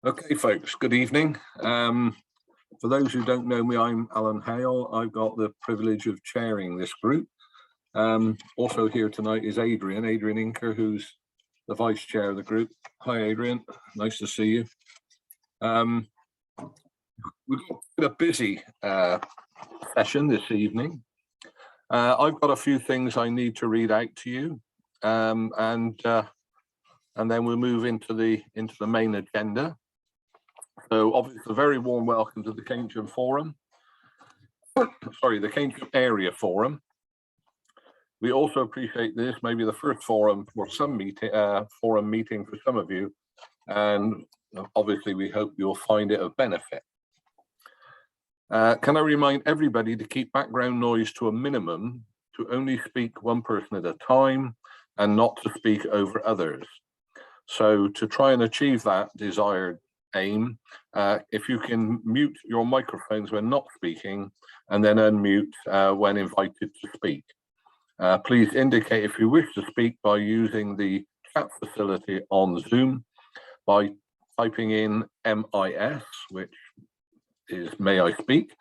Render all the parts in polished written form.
Okay, folks, good evening. For those who don't know me, I'm Alan Hale. I've got the privilege of chairing this group. Also here tonight is Adrian Inker, who's the vice chair of the group. Hi, Adrian. Nice to see you. We've got a busy session this evening. I've got a few things I need to read out to you, and then we'll move into the main agenda. So obviously a very warm welcome to the Keynsham Forum. Sorry, the Keynsham Area Forum. We also appreciate this, maybe the first forum for some meeting for some of you, and obviously we hope you'll find it of benefit. Can I remind everybody to keep background noise to a minimum, to only speak one person at a time, and not to speak over others. So to try and achieve that desired aim, if you can mute your microphones when not speaking and then unmute when invited to speak. Please indicate if you wish to speak by using the chat facility on Zoom by typing in MIS, which is may I speak,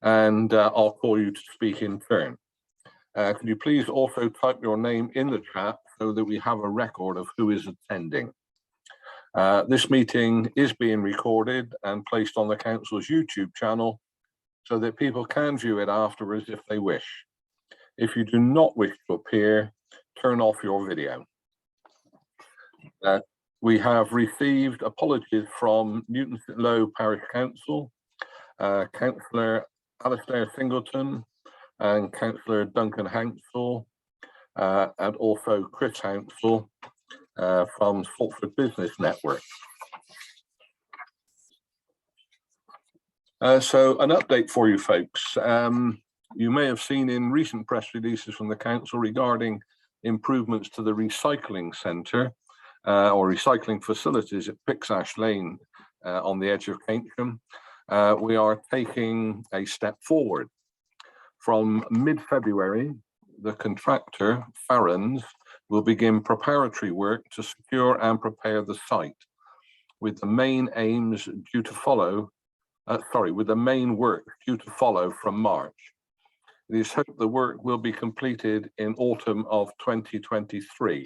and I'll call you to speak in turn. Can you please also type your name in the chat so that we have a record of who is attending. This meeting is being recorded and placed on the council's YouTube channel so that people can view it afterwards if they wish. If you do not wish to appear, turn off your video. We have received apologies from Newton St Low Parish Council, Councillor Alistair Singleton and Councillor Duncan Hansel, and also Chris Hansel from Salford Business Network. So an update for you folks. You may have seen in recent press releases from the council regarding improvements to the recycling centre or recycling facilities at Pixash Lane on the edge of Keynsham. We are taking a step forward. From mid-February, the contractor, Farrens, will begin preparatory work to secure and prepare the site, with the main aims due to follow, with the main work due to follow from March. It is hoped the work will be completed in autumn of 2023.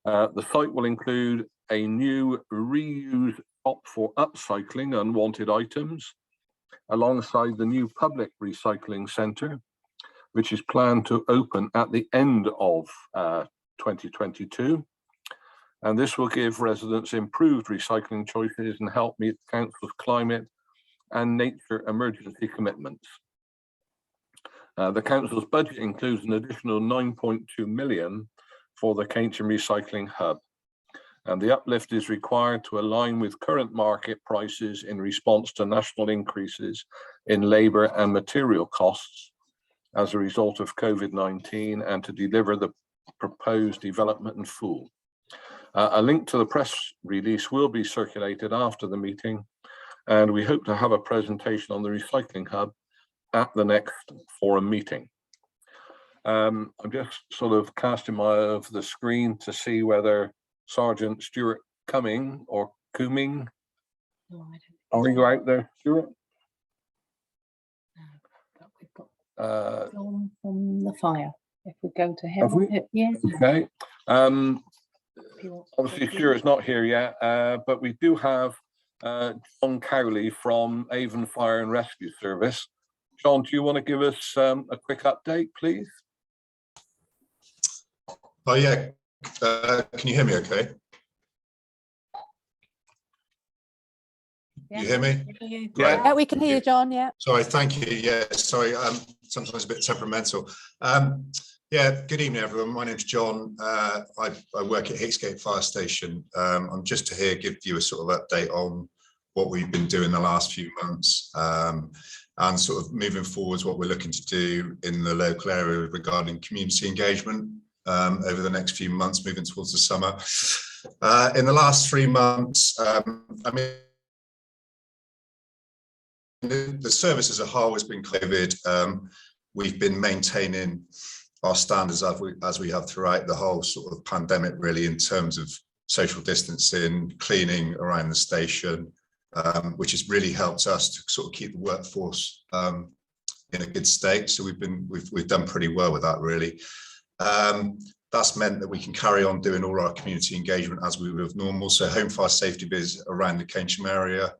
The site will include a new reuse shop for upcycling unwanted items, alongside the new public recycling centre, which is planned to open at the end of 2022. And this will give residents improved recycling choices and help meet the council's climate and nature emergency commitments. The council's budget includes an additional 9.2 million for the Keynsham Recycling Hub. And the uplift is required to align with current market prices in response to national increases in labour and material costs as a result of COVID-19 and to deliver the proposed development in full. A link to the press release will be circulated after the meeting, and we hope to have a presentation on the recycling hub at the next forum meeting. I'm just sort of casting my eye over the screen to see whether Sergeant Stuart Cumming or Cooming, are you out there, Stuart? From the fire. If we go to him, have we? Yeah. Okay. Obviously, Stuart's not here yet, but we do have John Cowley from Avon Fire and Rescue Service. John, do you want to give us a quick update, please? Oh yeah. Can you hear me? Okay. Yeah. You hear me? Yeah, we can hear you, John. Yeah. Sorry, thank you. Yeah, sorry. Sometimes a bit temperamental. Yeah. Good evening, everyone. My name's John. I work at Hicksgate Fire Station. I'm just to here give you a sort of update on what we've been doing the last few months, and sort of moving forwards what we're looking to do in the local area regarding community engagement over the next few months, moving towards the summer. In the last 3 months, I mean, the service as a whole has been COVID. We've been maintaining our standards as we have throughout the whole sort of pandemic, really, in terms of social distancing, cleaning around the station, which has really helped us to sort of keep the workforce in a good state. So we've done pretty well with that, really. That's meant that we can carry on doing all our community engagement as we would have normal. So home fire safety biz around the Keynsham area.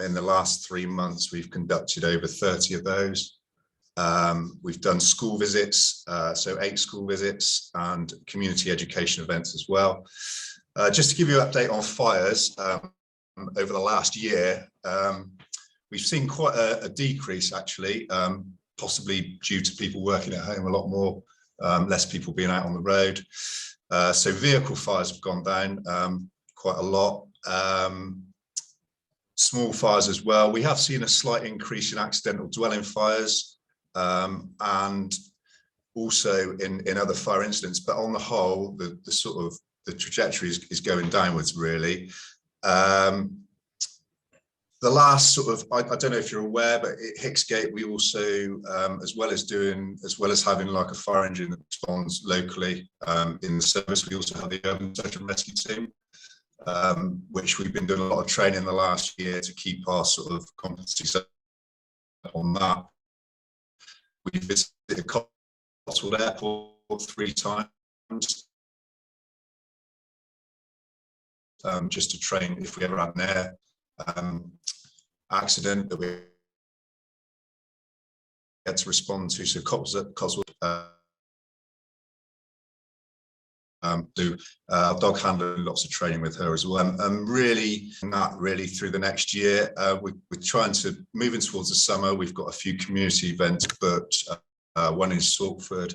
In the last 3 months, we've conducted over 30 of those. We've done school visits, so 8 school visits, and community education events as well. Just to give you an update on fires, over the last year, we've seen quite a decrease, actually, possibly due to people working at home a lot more, less people being out on the road. So vehicle fires have gone down quite a lot. Small fires as well. We have seen a slight increase in accidental dwelling fires, and also in other fire incidents, but on the whole, the sort of the trajectory is going downwards, really. The last sort of, I don't know if you're aware, but at Hicksgate, we also, as well as having like a fire engine that responds locally in the service, we also have the urban search and rescue team, which we've been doing a lot of training in the last year to keep our sort of competencies on that. We visited Cotswold Airport 3 times, just to train if we ever had an air accident that we had to respond to. So Cotswold do dog handler, lots of training with her as well, and really through the next year, we're trying to moving towards the summer. We've got a few community events, but one in Salford.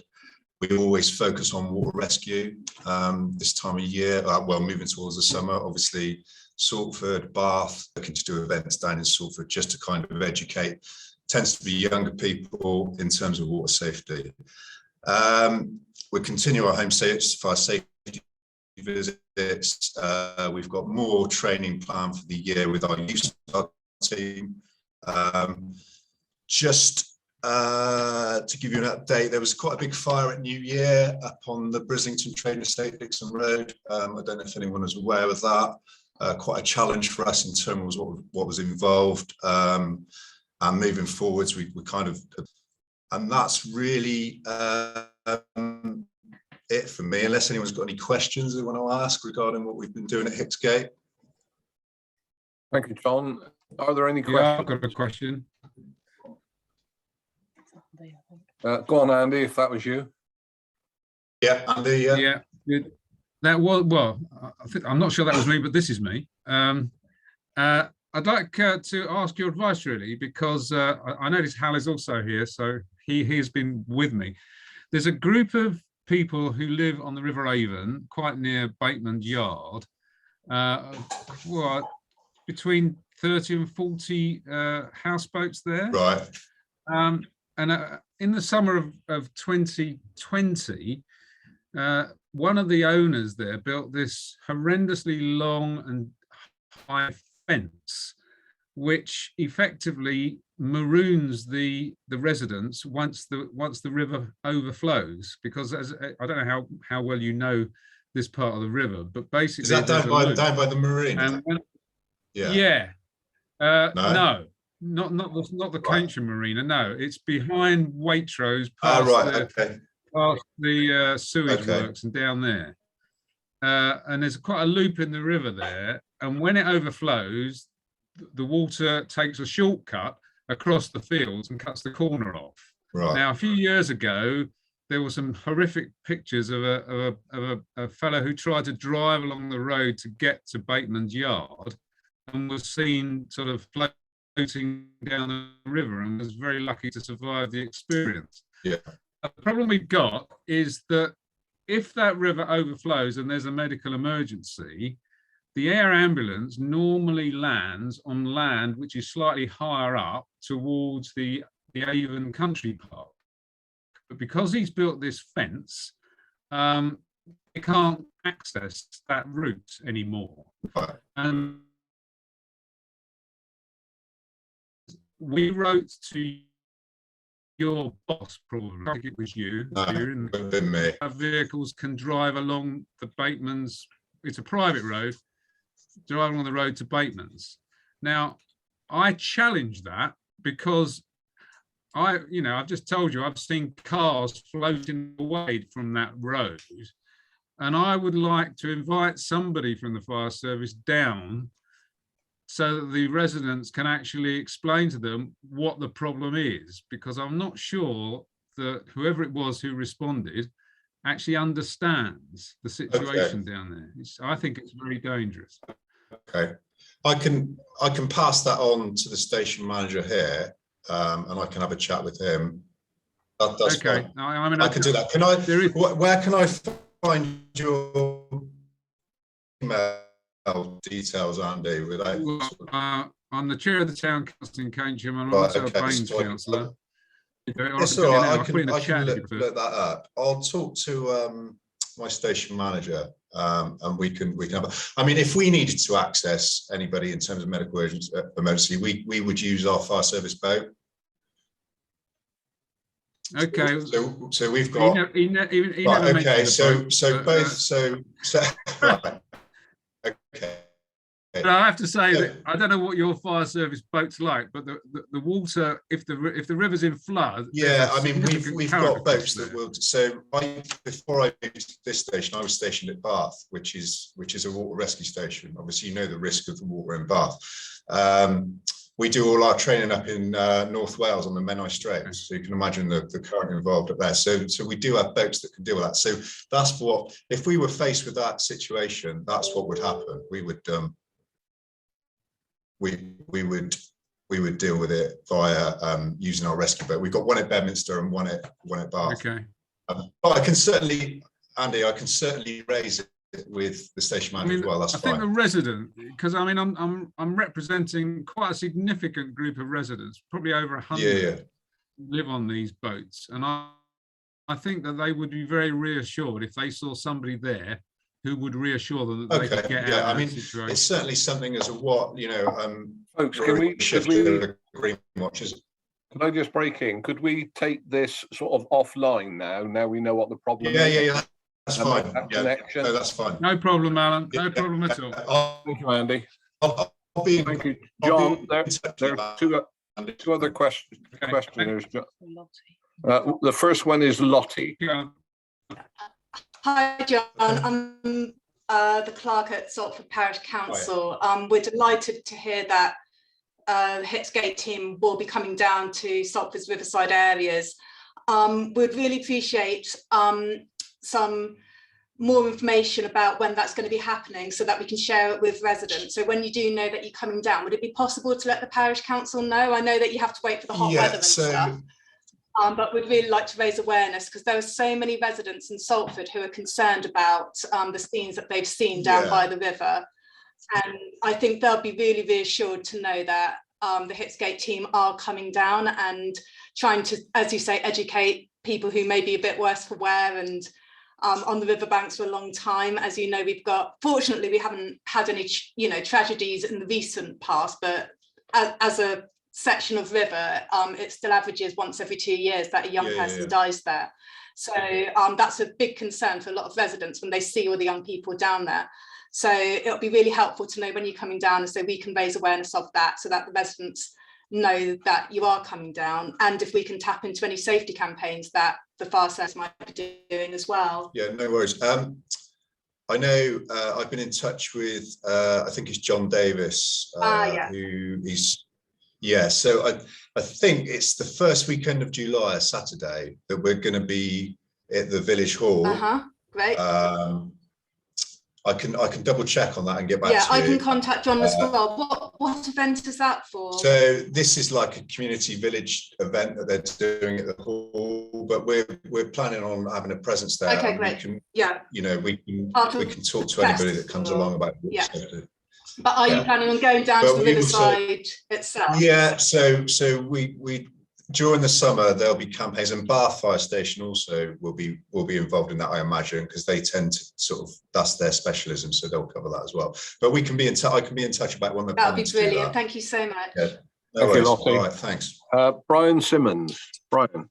We always focus on water rescue this time of year. Well, moving towards the summer, obviously Salford, Bath, looking to do events down in Salford just to kind of educate. Tends to be younger people in terms of water safety. We continue our home fire safety visits. We've got more training planned for the year with our youth team. Just to give you an update, there was quite a big fire at New Year up on the Brislington Trading Estate, Dixon Road. I don't know if anyone was aware of that. Quite a challenge for us in terms of what was involved. And moving forwards, we kind of, and that's really it for me, unless anyone's got any questions they want to ask regarding what we've been doing at Hicksgate. Thank you, John. Are there any questions? Yeah, I've got a question. Go on, Andy, if that was you. Yeah, Andy. Yeah, that was, well, I'm not sure that was me, but this is me. I'd like to ask your advice, really, because I noticed Hal is also here, so he's been with me. There's a group of people who live on the River Avon, quite near Bateman Yard, well, between 30 and 40 houseboats there. Right. And in the summer of 2020, one of the owners there built this horrendously long and high fence, which effectively maroons the residents once the river overflows. Because as I don't know how well you know this part of the river, but basically is that down by the marine? Yeah. No? Not the Keynsham Marina. No, it's behind Waitrose, past the sewage works and down there. And there's quite a loop in the river there. And when it overflows, the water takes a shortcut across the fields and cuts the corner off. Right. Now, a few years ago, there were some horrific pictures of a fellow who tried to drive along the road to get to Bateman's Yard and was seen sort of floating down the river and was very lucky to survive the experience. Yeah. The problem we've got is that if that river overflows and there's a medical emergency, the air ambulance normally lands on land which is slightly higher up towards the Avon Country Park. But because he's built this fence, they can't access that route anymore. Right. And we wrote to your boss, probably, I think it was you. No, me. Our vehicles can drive along the Bateman's it's a private road, driving on the road to Bateman's. Now, I challenge that because I've just told you, I've seen cars floating away from that road. And I would like to invite somebody from the fire service down so that the residents can actually explain to them what the problem is, because I'm not sure that whoever it was who responded actually understands the situation down there. I think it's very dangerous. Okay, I can pass that on to the station manager here, and I can have a chat with him. That's okay. fine. I can do that. Can I? Where can I find your email details, Andy? I'm the chair of the town council in Keynsham, and I'm also a B&NES councillor. It's all right. I can look that up. I'll talk to my station manager, and we can have. I mean, if we needed to access anybody in terms of medical emergency, we would use our fire service boat. Okay. So we've got. Right, okay. So right. Okay. But I have to say that I don't know what your fire service boat's like, but the water, if the river's in flood, yeah, I mean we've got boats that will. So before I moved to this station, I was stationed at Bath, which is a water rescue station. Obviously, you know the risk of the water in Bath. We do all our training up in North Wales on the Menai Straits, so you can imagine the current involved up there. So we do have boats that can deal with that. So that's what, if we were faced with that situation, that's what would happen. We would deal with it via using our rescue boat. We've got one at Bedminster and one at Bath. Okay. But I can certainly, Andy, raise it with the station manager as well. That's fine. I think the resident, because I mean, I'm representing quite a significant group of residents, probably over 100 live on these boats, and I think that they would be very reassured if they saw somebody there who would reassure them that they could get out of that situation. It's certainly something as a folks, can we watches. Can I just break in? Could we take this sort of offline now? Now we know what the problem is. Yeah. That's fine. No, that's fine. No problem, Alan. No problem at all. Thank you, Andy. Thank you, John. There are two other questioners. The first one is Lottie. Yeah. Hi, John. I'm the clerk at Salford Parish Council. We're delighted to hear that the Hitsgate team will be coming down to Salford's riverside areas. We'd really appreciate some more information about when that's going to be happening so that we can share it with residents. So when you do know that you're coming down, would it be possible to let the parish council know? I know that you have to wait for the hot weather and stuff, but we'd really like to raise awareness because there are so many residents in Salford who are concerned about the scenes that they've seen down by the river. And I think they'll be really reassured to know that the Hitsgate team are coming down and trying to, as you say, educate people who may be a bit worse for wear and on the riverbanks for a long time. As you know, fortunately, we haven't had any, tragedies in the recent past, but as a section of river, it still averages once every 2 years that a young person dies there. So that's a big concern for a lot of residents when they see all the young people down there. So it'll be really helpful to know when you're coming down, and so we can raise awareness of that so that the residents know that you are coming down, and if we can tap into any safety campaigns that the fire service might be doing as well. Yeah, no worries. I know I've been in touch with I think it's John Davis, who is so I think it's the first weekend of July, a Saturday, that we're going to be at the village hall. Great. I can double check on that and get back to you. I can contact John as well. What event is that for? So this is like a community village event that they're doing at the hall, but we're planning on having a presence there. Okay, great. We can talk to anybody that comes along about it. But are you planning on going down to the riverside itself? Yeah, so we during the summer there'll be campaigns, and Bath Fire Station also will be involved in that, I imagine, because they tend to sort of, that's their specialism, so they'll cover that as well. But we can be in touch. I can be in touch about when they're planning. That'd be brilliant. Thank you so much. Yeah. No worries. All right, thanks. Brian Simmons. Brian.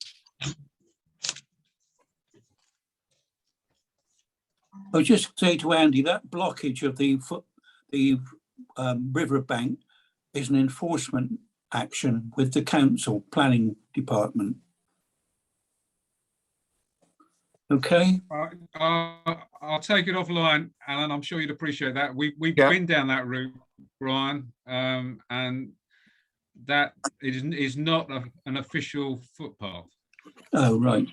I was just saying to Andy, that blockage of the riverbank is an enforcement action with the council planning department. Okay. I'll take it offline, Alan. I'm sure you'd appreciate that. We've Yeah. been down that route, Brian, and that is not an official footpath. Oh, right.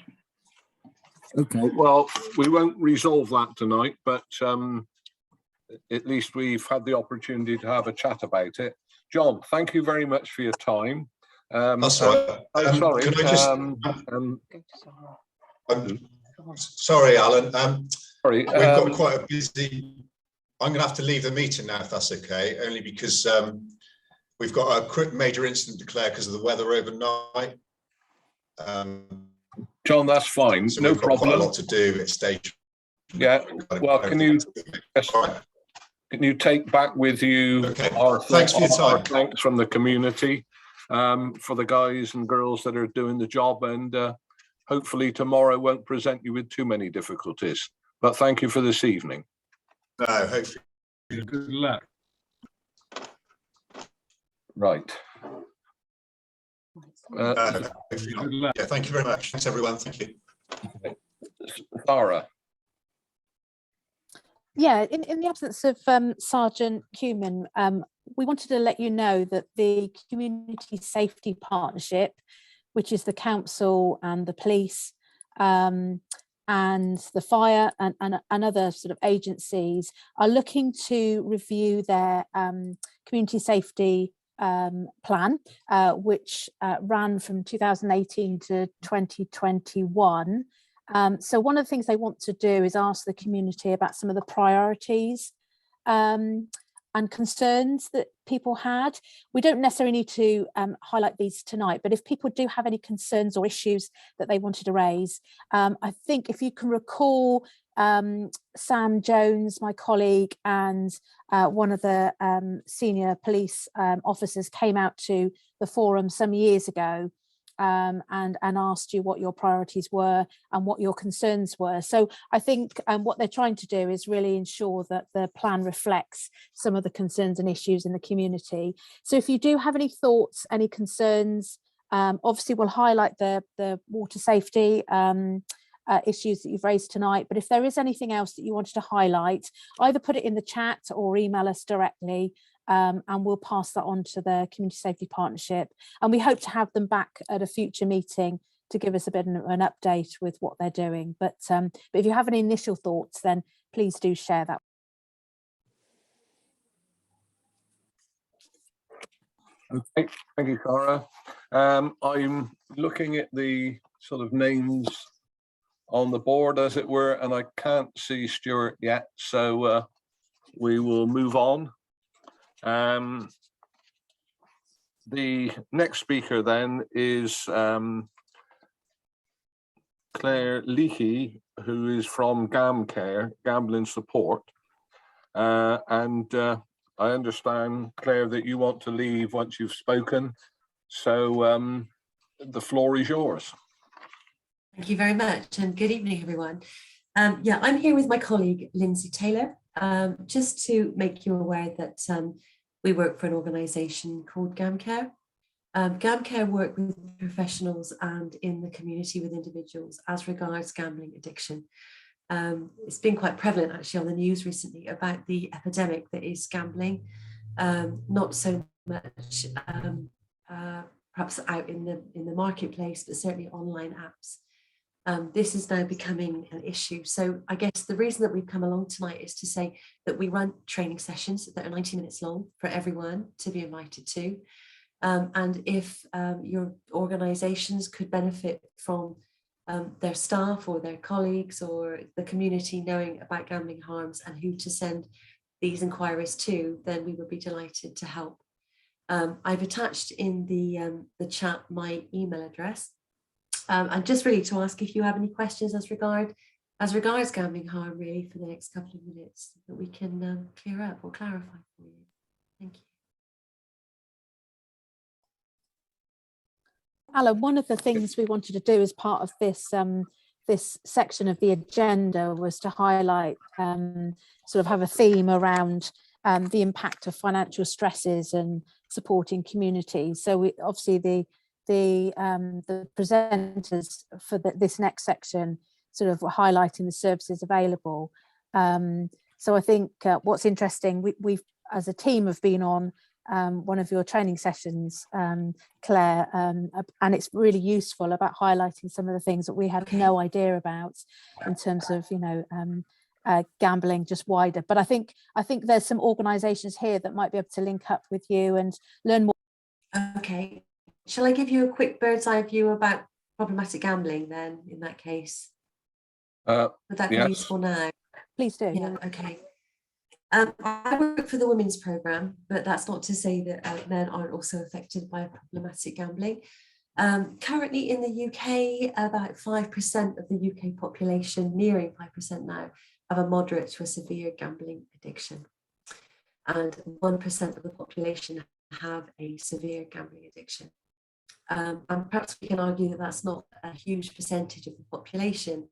Okay, well, we won't resolve that tonight, but at least we've had the opportunity to have a chat about it. John, thank you very much for your time. That's right. Sorry. Can I just, sorry, Alan. Sorry. We've got quite a busy. I'm going to have to leave the meeting now, if that's okay. Only because we've got a major incident declared because of the weather overnight. John, that's fine. So no we've got problem. quite a lot to do at stage. Yeah. Well, can you take back with you our thanks for your time. Thanks from the community for the guys and girls that are doing the job, and hopefully tomorrow won't present you with too many difficulties. But thank you for this evening. No, hopefully. Good luck. Right. Good luck. Yeah, thank you very much. Thanks, everyone. Thank you. Sarah. Yeah, in the absence of Sergeant Keynsham, we wanted to let you know that the Community Safety Partnership, which is the council and the police and the fire and other sort of agencies, are looking to review their community safety plan, which ran from 2018 to 2021. So one of the things they want to do is ask the community about some of the priorities and concerns that people had. We don't necessarily need to highlight these tonight, but if people do have any concerns or issues that they wanted to raise, I think if you can recall, Sam Jones, my colleague, and one of the senior police officers came out to the forum some years ago and asked you what your priorities were and what your concerns were. So I think what they're trying to do is really ensure that the plan reflects some of the concerns and issues in the community. So if you do have any thoughts, any concerns, obviously we'll highlight the water safety issues that you've raised tonight, but if there is anything else that you wanted to highlight, either put it in the chat or email us directly, and we'll pass that on to the Community Safety Partnership. And we hope to have them back at a future meeting to give us a bit of an update with what they're doing. But if you have any initial thoughts, then please do share that. Okay, thank you, Cara. I'm looking at the sort of names on the board, as it were, and I can't see Stuart yet, so we will move on. The next speaker then is Claire Leahy, who is from Gamcare, Gambling Support. And I understand, Claire, that you want to leave once you've spoken. So the floor is yours. Thank you very much, and good evening, everyone. Yeah, I'm here with my colleague, Lindsay Taylor, just to make you aware that we work for an organisation called Gamcare. Gamcare work with professionals and in the community with individuals as regards gambling addiction. It's been quite prevalent actually on the news recently about the epidemic that is gambling, not so much perhaps out in the marketplace, but certainly online apps. This is now becoming an issue. So I guess the reason that we've come along tonight is to say that we run training sessions that are 90 minutes long for everyone to be invited to. And if your organisations could benefit from their staff or their colleagues or the community knowing about gambling harms and who to send these inquiries to, then we would be delighted to help. I've attached in the chat my email address. And just really to ask if you have any questions as regards gambling harm, really, for the next couple of minutes that we can clear up or clarify for you. Thank you. Alan, one of the things we wanted to do as part of this this section of the agenda was to highlight, sort of have a theme around the impact of financial stresses and supporting communities. So we obviously the presenters for this next section sort of were highlighting the services available. So I think what's interesting, we've as a team have been on one of your training sessions, Claire, and it's really useful about highlighting some of the things that we had no idea about in terms of, you know, gambling just wider. But I think there's some organisations here that might be able to link up with you and learn more. Okay, shall I give you a quick bird's eye view about problematic gambling then, in that case? Would that be useful now? Please do. Yeah, okay. I work for the women's programme, but that's not to say that men aren't also affected by problematic gambling. Currently in the UK, about 5% of the UK population, nearing 5% now, have a moderate to a severe gambling addiction. And 1% of the population have a severe gambling addiction. And perhaps we can argue that that's not a huge percentage of the population.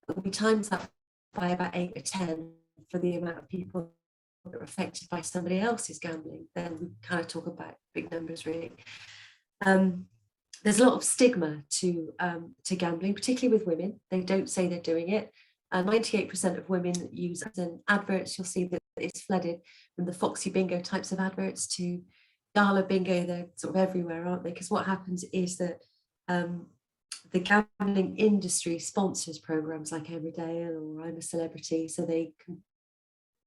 But we times that by about 8 or 10 for the amount of people that are affected by somebody else's gambling, then we kind of talk about big numbers, really. There's a lot of stigma to gambling, particularly with women. They don't say they're doing it. 98% of women use adverts. You'll see that it's flooded from the Foxy Bingo types of adverts to Gala Bingo. They're sort of everywhere, aren't they? Because what happens is that the gambling industry sponsors programs like Emmerdale or I'm a Celebrity, so they can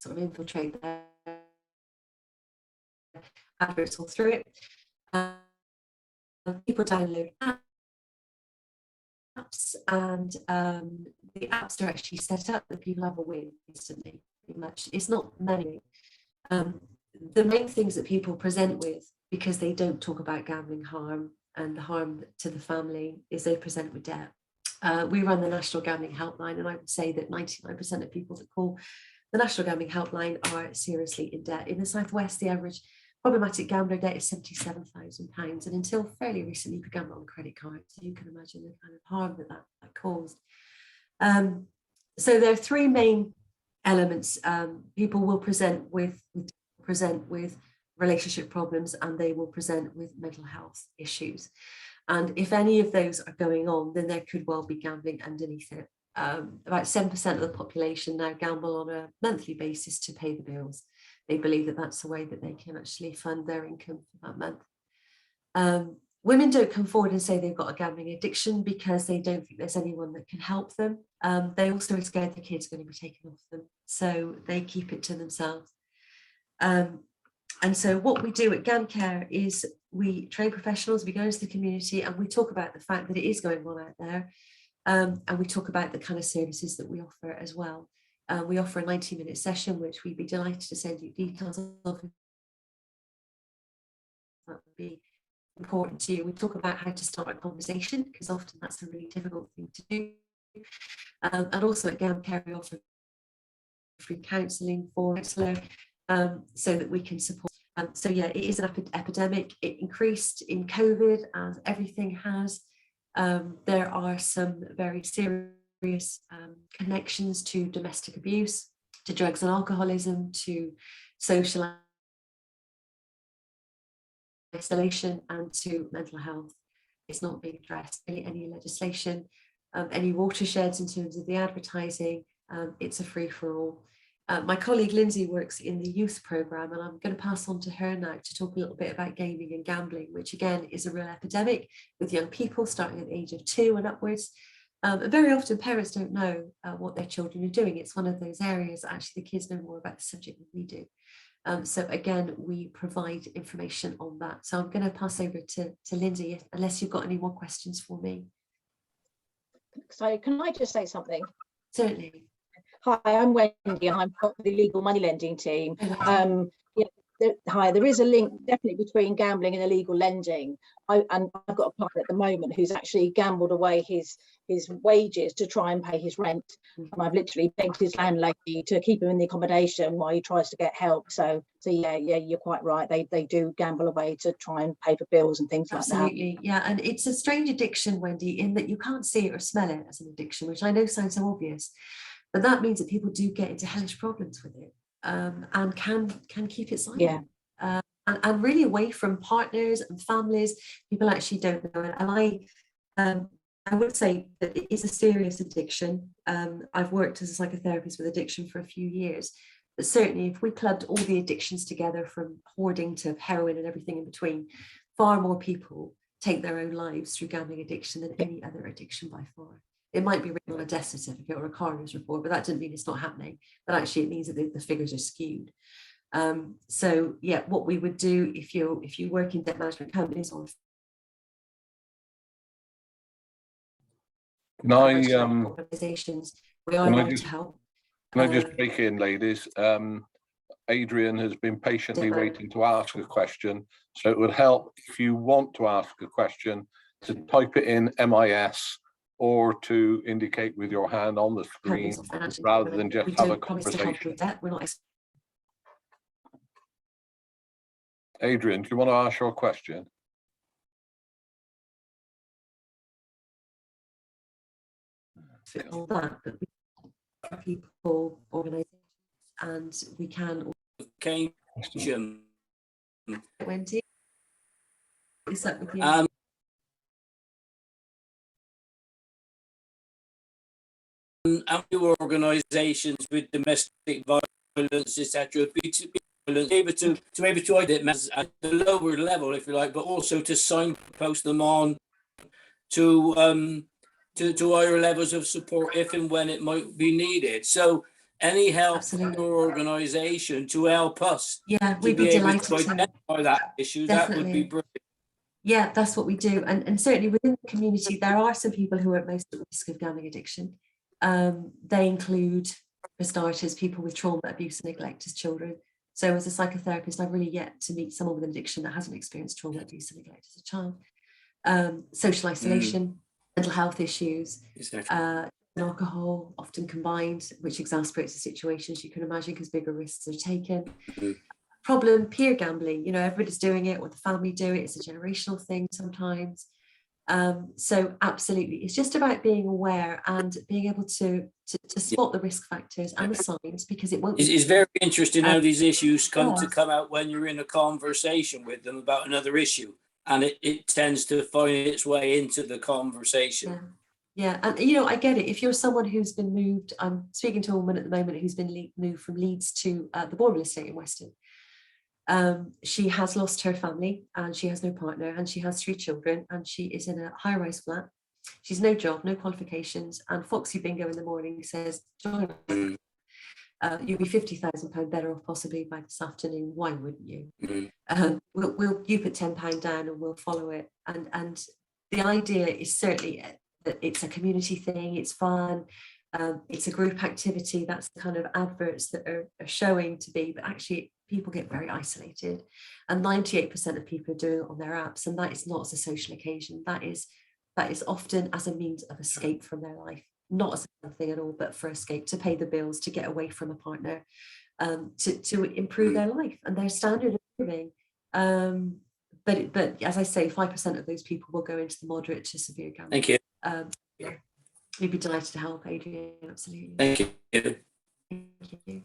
sort of infiltrate their adverts all through it. People download apps, and the apps are actually set up that people have a win instantly, pretty much. It's not money. The main things that people present with, because they don't talk about gambling harm and the harm to the family, is they present with debt. We run the National Gambling Helpline, and I would say that 99% of people that call the National Gambling Helpline are seriously in debt. In the Southwest, the average problematic gambler debt is £77,000, and until fairly recently we gambled on credit cards, so you can imagine the kind of harm that caused. So there are three main elements. People will present with relationship problems, and they will present with mental health issues. And if any of those are going on, then there could well be gambling underneath it. About 7% of the population now gamble on a monthly basis to pay the bills. They believe that that's the way that they can actually fund their income for that month. Women don't come forward and say they've got a gambling addiction because they don't think there's anyone that can help them. They also are scared the kid's going to be taken off them, so they keep it to themselves. And so what we do at Gamcare is we train professionals, we go into the community, and we talk about the fact that it is going on out there. And we talk about the kind of services that we offer as well. We offer a 90-minute session, which we'd be delighted to send you details of. That would be important to you. We talk about how to start a conversation, because often that's a really difficult thing to do. And also at Gamcare, we offer free counselling for counselor, so that we can support. So yeah, it is an epidemic. It increased in COVID, as everything has. There are some very serious connections to domestic abuse, to drugs and alcoholism, to social isolation, and to mental health. It's not being addressed. Any legislation, any watersheds in terms of the advertising, it's a free-for-all. My colleague Lindsay works in the youth programme, and I'm going to pass on to her now to talk a little bit about gaming and gambling, which again is a real epidemic with young people starting at the age of 2 and upwards. And very often parents don't know what their children are doing. It's one of those areas that actually the kids know more about the subject than we do. So again, we provide information on that. So I'm going to pass over to Lindsay, unless you've got any more questions for me. So can I just say something? Certainly. Hi, I'm Wendy, and I'm part of the legal money lending team. Yeah, there is a link definitely between gambling and illegal lending. I've got a client at the moment who's actually gambled away his wages to try and pay his rent, and I've literally begged his landlady to keep him in the accommodation while he tries to get help. So yeah, you're quite right. They do gamble away to try and pay for bills and things like that. Absolutely, yeah, and it's a strange addiction, Wendy, in that you can't see it or smell it as an addiction, which I know sounds so obvious, but that means that people do get into hellish problems with it, and can keep it silent. Yeah. And really away from partners and families. People actually don't know. And I would say that it is a serious addiction. I've worked as a psychotherapist with addiction for a few years, but certainly if we clubbed all the addictions together, from hoarding to heroin and everything in between, far more people take their own lives through gambling addiction than any other addiction by far. It might be written on a death certificate or a coroner's report, but that doesn't mean it's not happening. But actually it means that the figures are skewed. So yeah, what we would do if you work in debt management companies or organizations, we are there to help. Can I just break in, ladies? Adrian has been patiently waiting to ask a question, so it would help if you want to ask a question to type it in MIS or to indicate with your hand on the screen rather than just have a conversation. Adrian, do you want to ask your question? All that, but we people, organizations, and we can. Keynsham. Wendy, is that with you? And new organisations with domestic violence, etc., able to identify at the lower level, if you like, but also to signpost them on to higher levels of support if and when it might be needed. So any help from your organisation to help us, yeah, we'd be delighted to identify that issue. Definitely. That would be brilliant. Yeah, that's what we do, and certainly within the community there are some people who are at most at risk of gambling addiction. They include, for starters, people with trauma, abuse and neglect as children. So as a psychotherapist, I've really yet to meet someone with an addiction that hasn't experienced trauma, abuse and neglect as a child. Social isolation, mental health issues, and alcohol, often combined, which exasperates the situation, as you can imagine, because bigger risks are taken. Problem, peer gambling, you know, everybody's doing it, or the family do it, it's a generational thing sometimes. So absolutely, it's just about being aware and being able to spot the risk factors and the signs, because it won't. It's very interesting how these issues come out when you're in a conversation with them about another issue, and it tends to find its way into the conversation. Yeah, and you know, I get it. If you're someone who's been moved, I'm speaking to a woman at the moment who's been moved from Leeds to the Bournemouth estate in Weston. She has lost her family and she has no partner and she has 3 children and she is in a high-rise flat. She's no job, no qualifications, and Foxy Bingo in the morning says, join us. You'll be £50,000 better off possibly by this afternoon. Why wouldn't you? You put £10 down and we'll follow it. And the idea is certainly that it's a community thing, it's fun, it's a group activity. That's the kind of adverts that are showing to be, but actually people get very isolated, and 98% of people are doing it on their apps, and that is not as a social occasion. That is often as a means of escape from their life, not as a thing at all, but for escape, to pay the bills, to get away from a partner, to improve their life and their standard of living. But as I say, 5% of those people will go into the moderate to severe gambling. Thank you. Yeah, we'd be delighted to help, Adrian. Absolutely. Thank you. Thank you.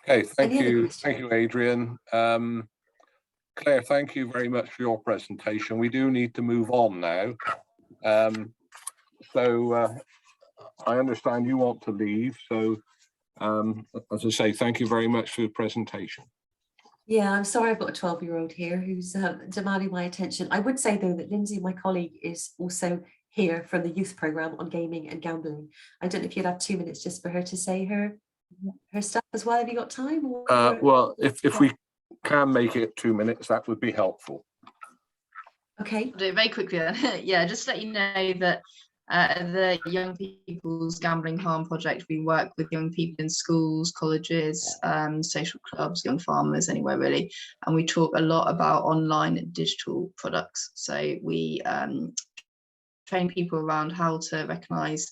Okay, thank you, Adrian. Claire, thank you very much for your presentation. We do need to move on now. I understand you want to leave, so as I say, thank you very much for your presentation. Yeah, I'm sorry I've got a 12-year-old here who's demanding my attention. I would say though that Lindsay, my colleague, is also here from the youth programme on gaming and gambling. I don't know if you'd have 2 minutes just for her to say her stuff as well. Have you got time? Well, if we can make it 2 minutes, that would be helpful. Okay. I'll do it very quickly then. Yeah, just to let you know that The Young People's Gambling Harm Project, we work with young people in schools, colleges, social clubs, young farmers, anywhere really. And we talk a lot about online and digital products. So we train people around how to recognise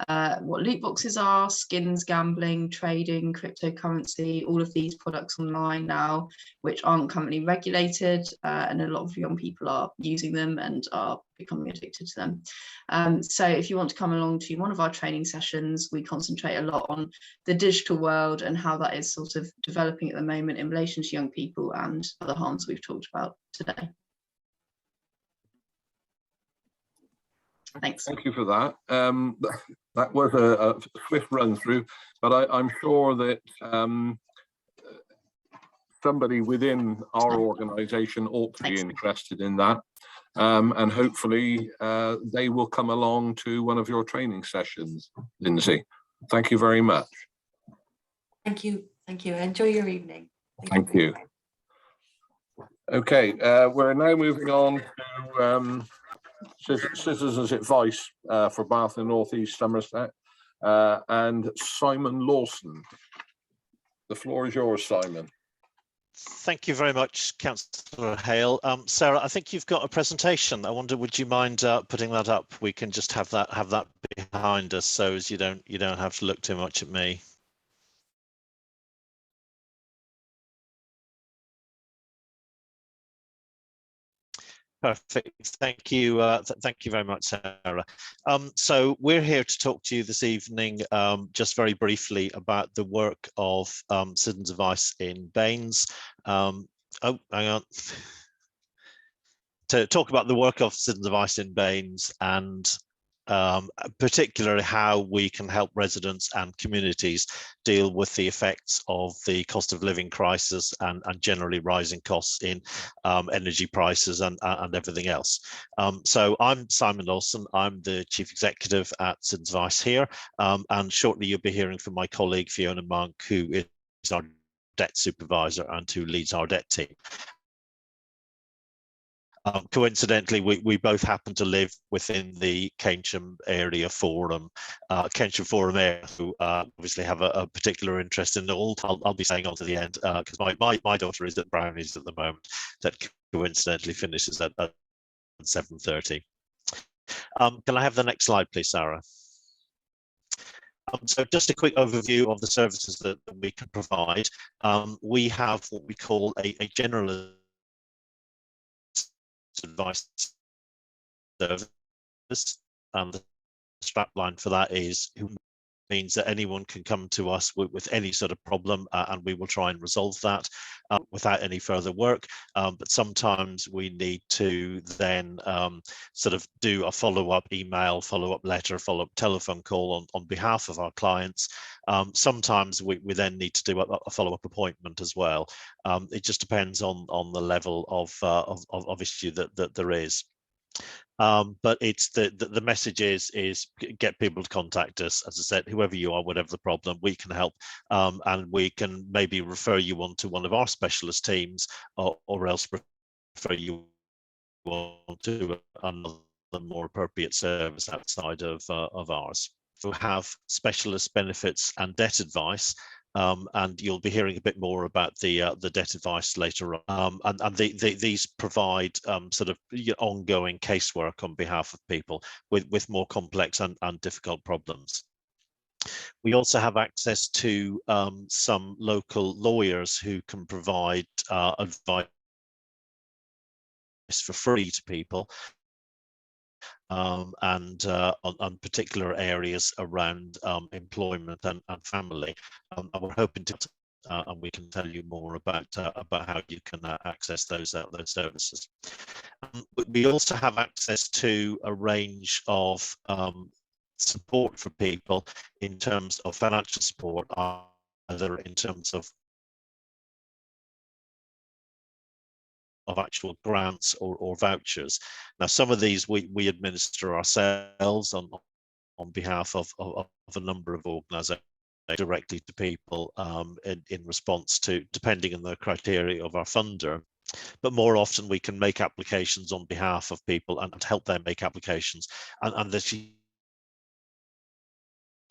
what loot boxes are, skins, gambling, trading, cryptocurrency, all of these products online now, which aren't currently regulated, and a lot of young people are using them and are becoming addicted to them. So if you want to come along to one of our training sessions, we concentrate a lot on the digital world and how that is sort of developing at the moment in relation to young people and other harms we've talked about today. Thanks. Thank you for that. That was a swift run through, but I'm sure that somebody within our organisation ought to be interested in that, and hopefully they will come along to one of your training sessions, Lindsay. Thank you very much. Thank you. Thank you. Enjoy your evening. Thank you. Okay, we're now moving on to citizens' advice for Bath and North East Somerset, and Simon Lawson. The floor is yours, Simon. Thank you very much, Councillor Hale. Sarah, I think you've got a presentation. I wonder, would you mind putting that up? We can just have that behind us, so as you don't have to look too much at me. Perfect. Thank you. Thank you very much, Sarah. So we're here to talk to you this evening, just very briefly, about the work of Citizens Advice in B&NES. Oh, hang on. To talk about the work of Citizens Advice in B&NES and particularly how we can help residents and communities deal with the effects of the cost of living crisis and generally rising costs in energy prices and everything else. So I'm Simon Lawson. I'm the Chief Executive at Citizens Advice here, and shortly you'll be hearing from my colleague Fiona Monk, who is our debt supervisor and who leads our debt team. Coincidentally, we both happen to live within the Keynsham area forum, Keynsham forum area, who obviously have a particular interest in all. I'll be saying on to the end, because my daughter is at Brownies at the moment, that coincidentally finishes at 7:30. Can I have the next slide, please, Sarah? So just a quick overview of the services that we can provide. We have what we call a general advice service, and the strapline for that is who means that anyone can come to us with any sort of problem, and we will try and resolve that without any further work. But sometimes we need to then sort of do a follow-up email, follow-up letter, follow-up telephone call on behalf of our clients. Sometimes we then need to do a follow-up appointment as well. It just depends on the level of issue that there is. But it's the message is get people to contact us. As I said, whoever you are, whatever the problem, we can help, and we can maybe refer you on to one of our specialist teams, or else refer you on to another more appropriate service outside of ours. We have specialist benefits and debt advice. And you'll be hearing a bit more about the debt advice later on. And these provide sort of ongoing casework on behalf of people with more complex and difficult problems. We also have access to some local lawyers who can provide advice for free to people. And on particular areas around employment and family, and we're hoping to, and we can tell you more about how you can access those services. We also have access to a range of support for people in terms of financial support, either in terms of actual grants or vouchers. Now, some of these we administer ourselves on behalf of a number of organisations directly to people in response to, depending on the criteria of our funder. But more often we can make applications on behalf of people and help them make applications. And this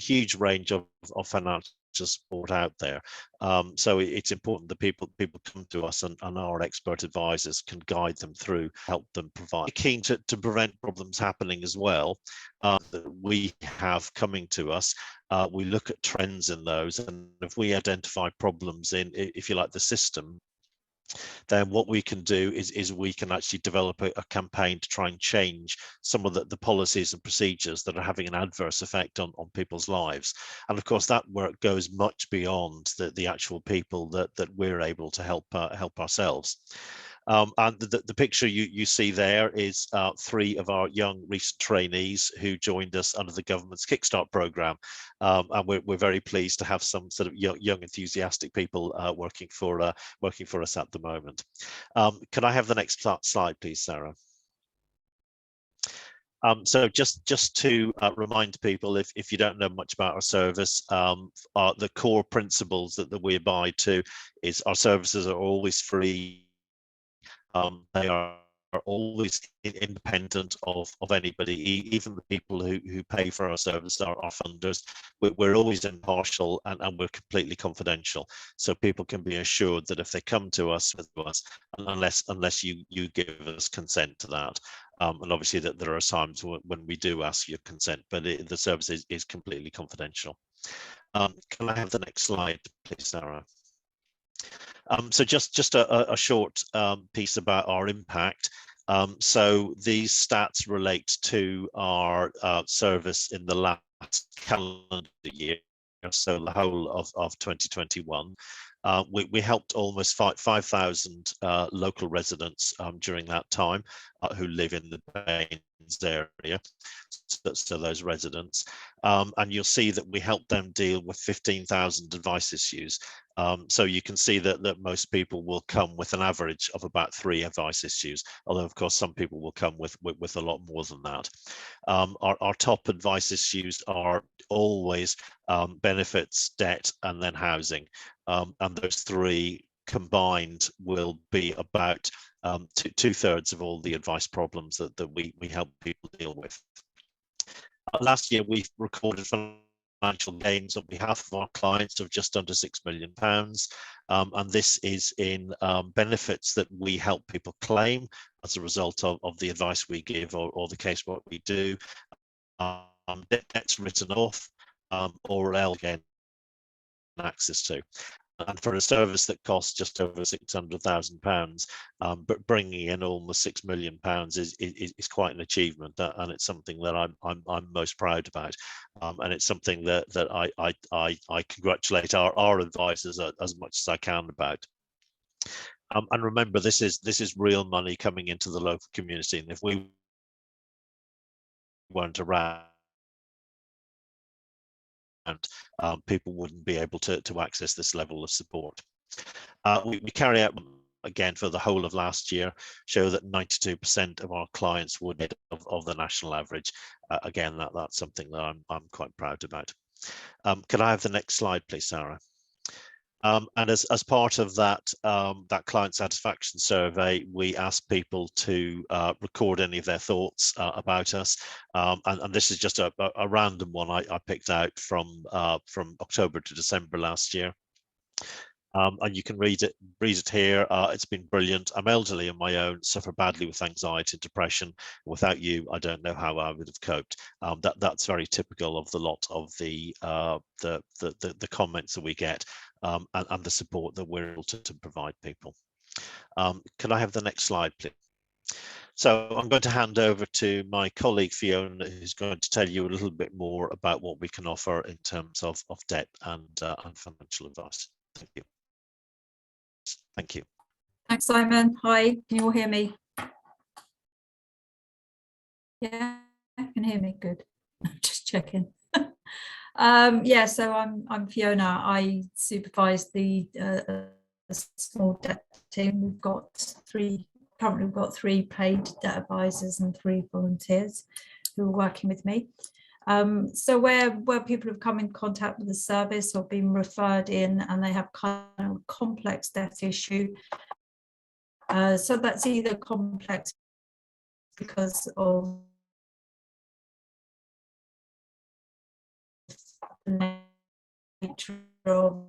huge range of financial support out there. So it's important that people come to us, and our expert advisors can guide them through, help them provide. We're keen to prevent problems happening as well that we have coming to us. We look at trends in those, and if we identify problems in, if you like, the system, then what we can do is we can actually develop a campaign to try and change some of the policies and procedures that are having an adverse effect on people's lives. And of course, that work goes much beyond the actual people that we're able to help ourselves. And the picture you see there is 3 of our young recent trainees who joined us under the government's Kickstart programme. And we're very pleased to have some sort of young enthusiastic people working for us at the moment. Can I have the next slide, please, Sarah? So just to remind people, if you don't know much about our service, the core principles that we abide to is our services are always free. They are always independent of anybody, even the people who pay for our service, our funders. We're always impartial, and we're completely confidential, so people can be assured that if they come to us, unless you give us consent to that, and obviously that there are times when we do ask your consent, but the service is completely confidential. Can I have the next slide, please, Sarah? So just a short piece about our impact. So these stats relate to our service in the last calendar year, so the whole of 2021. We helped almost 5,000 local residents during that time who live in the B&NES area, so those residents. And you'll see that we helped them deal with 15,000 advice issues. So you can see that most people will come with an average of about 3 advice issues, although of course some people will come with a lot more than that. Our top advice issues are always benefits, debt, and then housing. And those 3 combined will be about 2/3 of all the advice problems that we help people deal with. Last year, we recorded financial gains on behalf of our clients of just under £6 million. And this is in benefits that we help people claim as a result of the advice we give or the casework we do. Debts written off or again access to. And for a service that costs just over £600,000, but bringing in almost £6 million is quite an achievement, and it's something that I'm most proud about, and it's something that I congratulate our advisors as much as I can about. And remember, this is real money coming into the local community, and if we weren't around, people wouldn't be able to access this level of support. We carry out, again, for the whole of last year, show that 92% of our clients would hit of the national average. Again, that's something that I'm quite proud about. Can I have the next slide, please, Sarah? And as part of that client satisfaction survey, we asked people to record any of their thoughts about us. And this is just a random one I picked out from October to December last year. And you can read it here. It's been brilliant. I'm elderly on my own, suffer badly with anxiety and depression. Without you, I don't know how I would have coped. That's very typical of the lot of the comments that we get, and the support that we're able to provide people. Can I have the next slide, please? So I'm going to hand over to my colleague Fiona, who's going to tell you a little bit more about what we can offer in terms of debt and financial advice. Thank you. Thank you. Thanks, Simon. Hi, can you all hear me? Yeah, I can hear me. Good. Just checking. Yeah, so I'm Fiona. I supervise the small debt team. We've got currently we've got 3 paid debt advisors and 3 volunteers who are working with me. So where people have come in contact with the service or been referred in and they have kind of complex debt issue. So that's either complex because of the nature of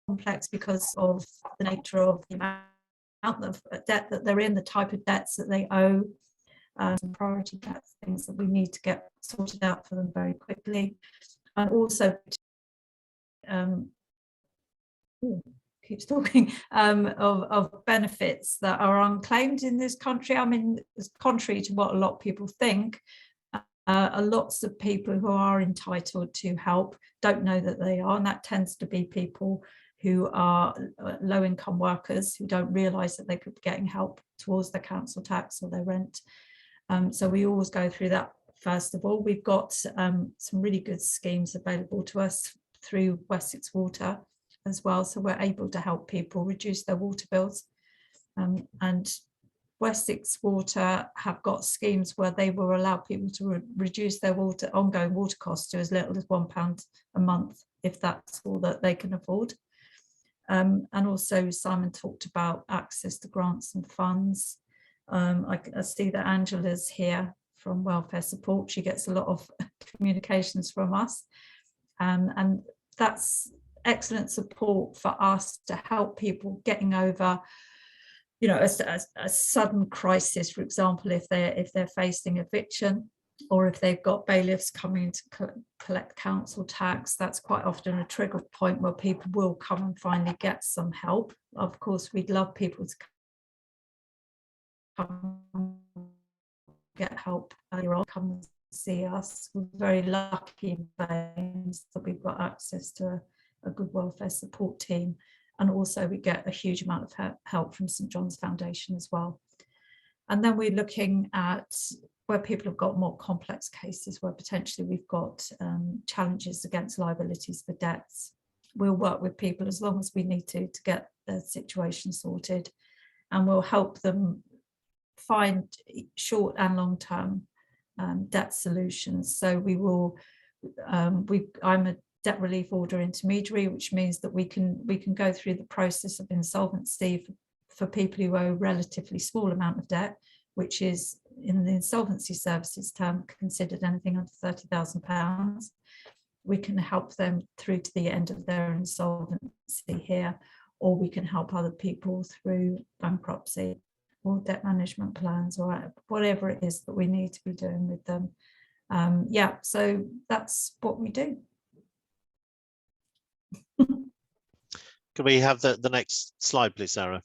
complex because of the nature of the amount of debt that they're in, the type of debts that they owe, priority debts, things that we need to get sorted out for them very quickly, and also keeps talking of benefits that are unclaimed in this country. I mean, it's contrary to what a lot of people think. Lots of people who are entitled to help don't know that they are, and that tends to be people who are low-income workers who don't realise that they could be getting help towards their council tax or their rent. So we always go through that first of all. We've got some really good schemes available to us through Wessex Water as well, so we're able to help people reduce their water bills. And Wessex Water have got schemes where they will allow people to reduce their ongoing water costs to as little as £1 a month, if that's all that they can afford. And also Simon talked about access to grants and funds. I see that Angela's here from Welfare Support. She gets a lot of communications from us, and that's excellent support for us to help people getting over, you know, a sudden crisis. For example, if they're facing eviction, or if they've got bailiffs coming to collect council tax, that's quite often a trigger point where people will come and finally get some help. Of course, we'd love people to come get help earlier on, come and see us. We're very lucky in Baines that we've got access to a good welfare support team, and also we get a huge amount of help from St John's Foundation as well. And then we're looking at where people have got more complex cases, where potentially we've got challenges against liabilities for debts. We'll work with people as long as we need to get their situation sorted, and we'll help them find short and long-term debt solutions. So we will, I'm a debt relief order intermediary, which means that we can go through the process of insolvency for people who owe a relatively small amount of debt, which is in the insolvency services term considered anything under £30,000. We can help them through to the end of their insolvency here, or we can help other people through bankruptcy or debt management plans, or whatever it is that we need to be doing with them. Yeah, so that's what we do. Can we have the next slide, please, Sarah?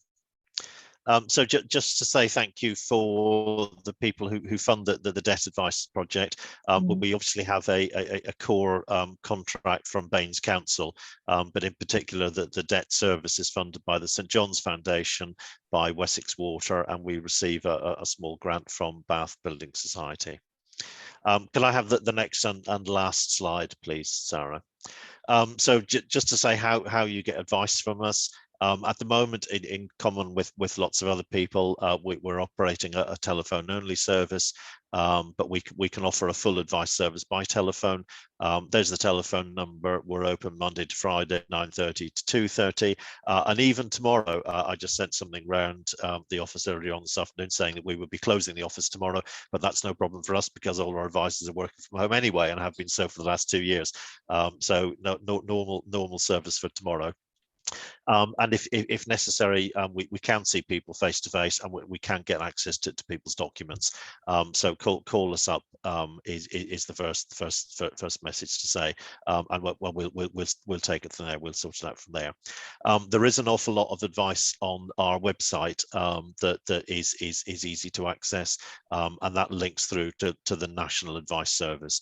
So just to say thank you for the people who fund the debt advice project. We obviously have a core contract from B&NES Council, but in particular the debt service is funded by the St John's Foundation, by Wessex Water, and we receive a small grant from Bath Building Society. Can I have the next and last slide, please, Sarah? So just to say how you get advice from us. At the moment, in common with lots of other people, we're operating a telephone-only service, but we can offer a full advice service by telephone. There's the telephone number. We're open Monday to Friday, 9:30 to 2:30, and even tomorrow. I just sent something round the office earlier on this afternoon saying that we would be closing the office tomorrow, but that's no problem for us because all our advisors are working from home anyway and have been so for the last 2 years. So no normal service for tomorrow. And if necessary, we can see people face to face, and we can get access to people's documents. So call us up is the first message to say, and we'll take it from there. We'll sort it out from there. There is an awful lot of advice on our website that is easy to access, and that links through to the National Advice Service.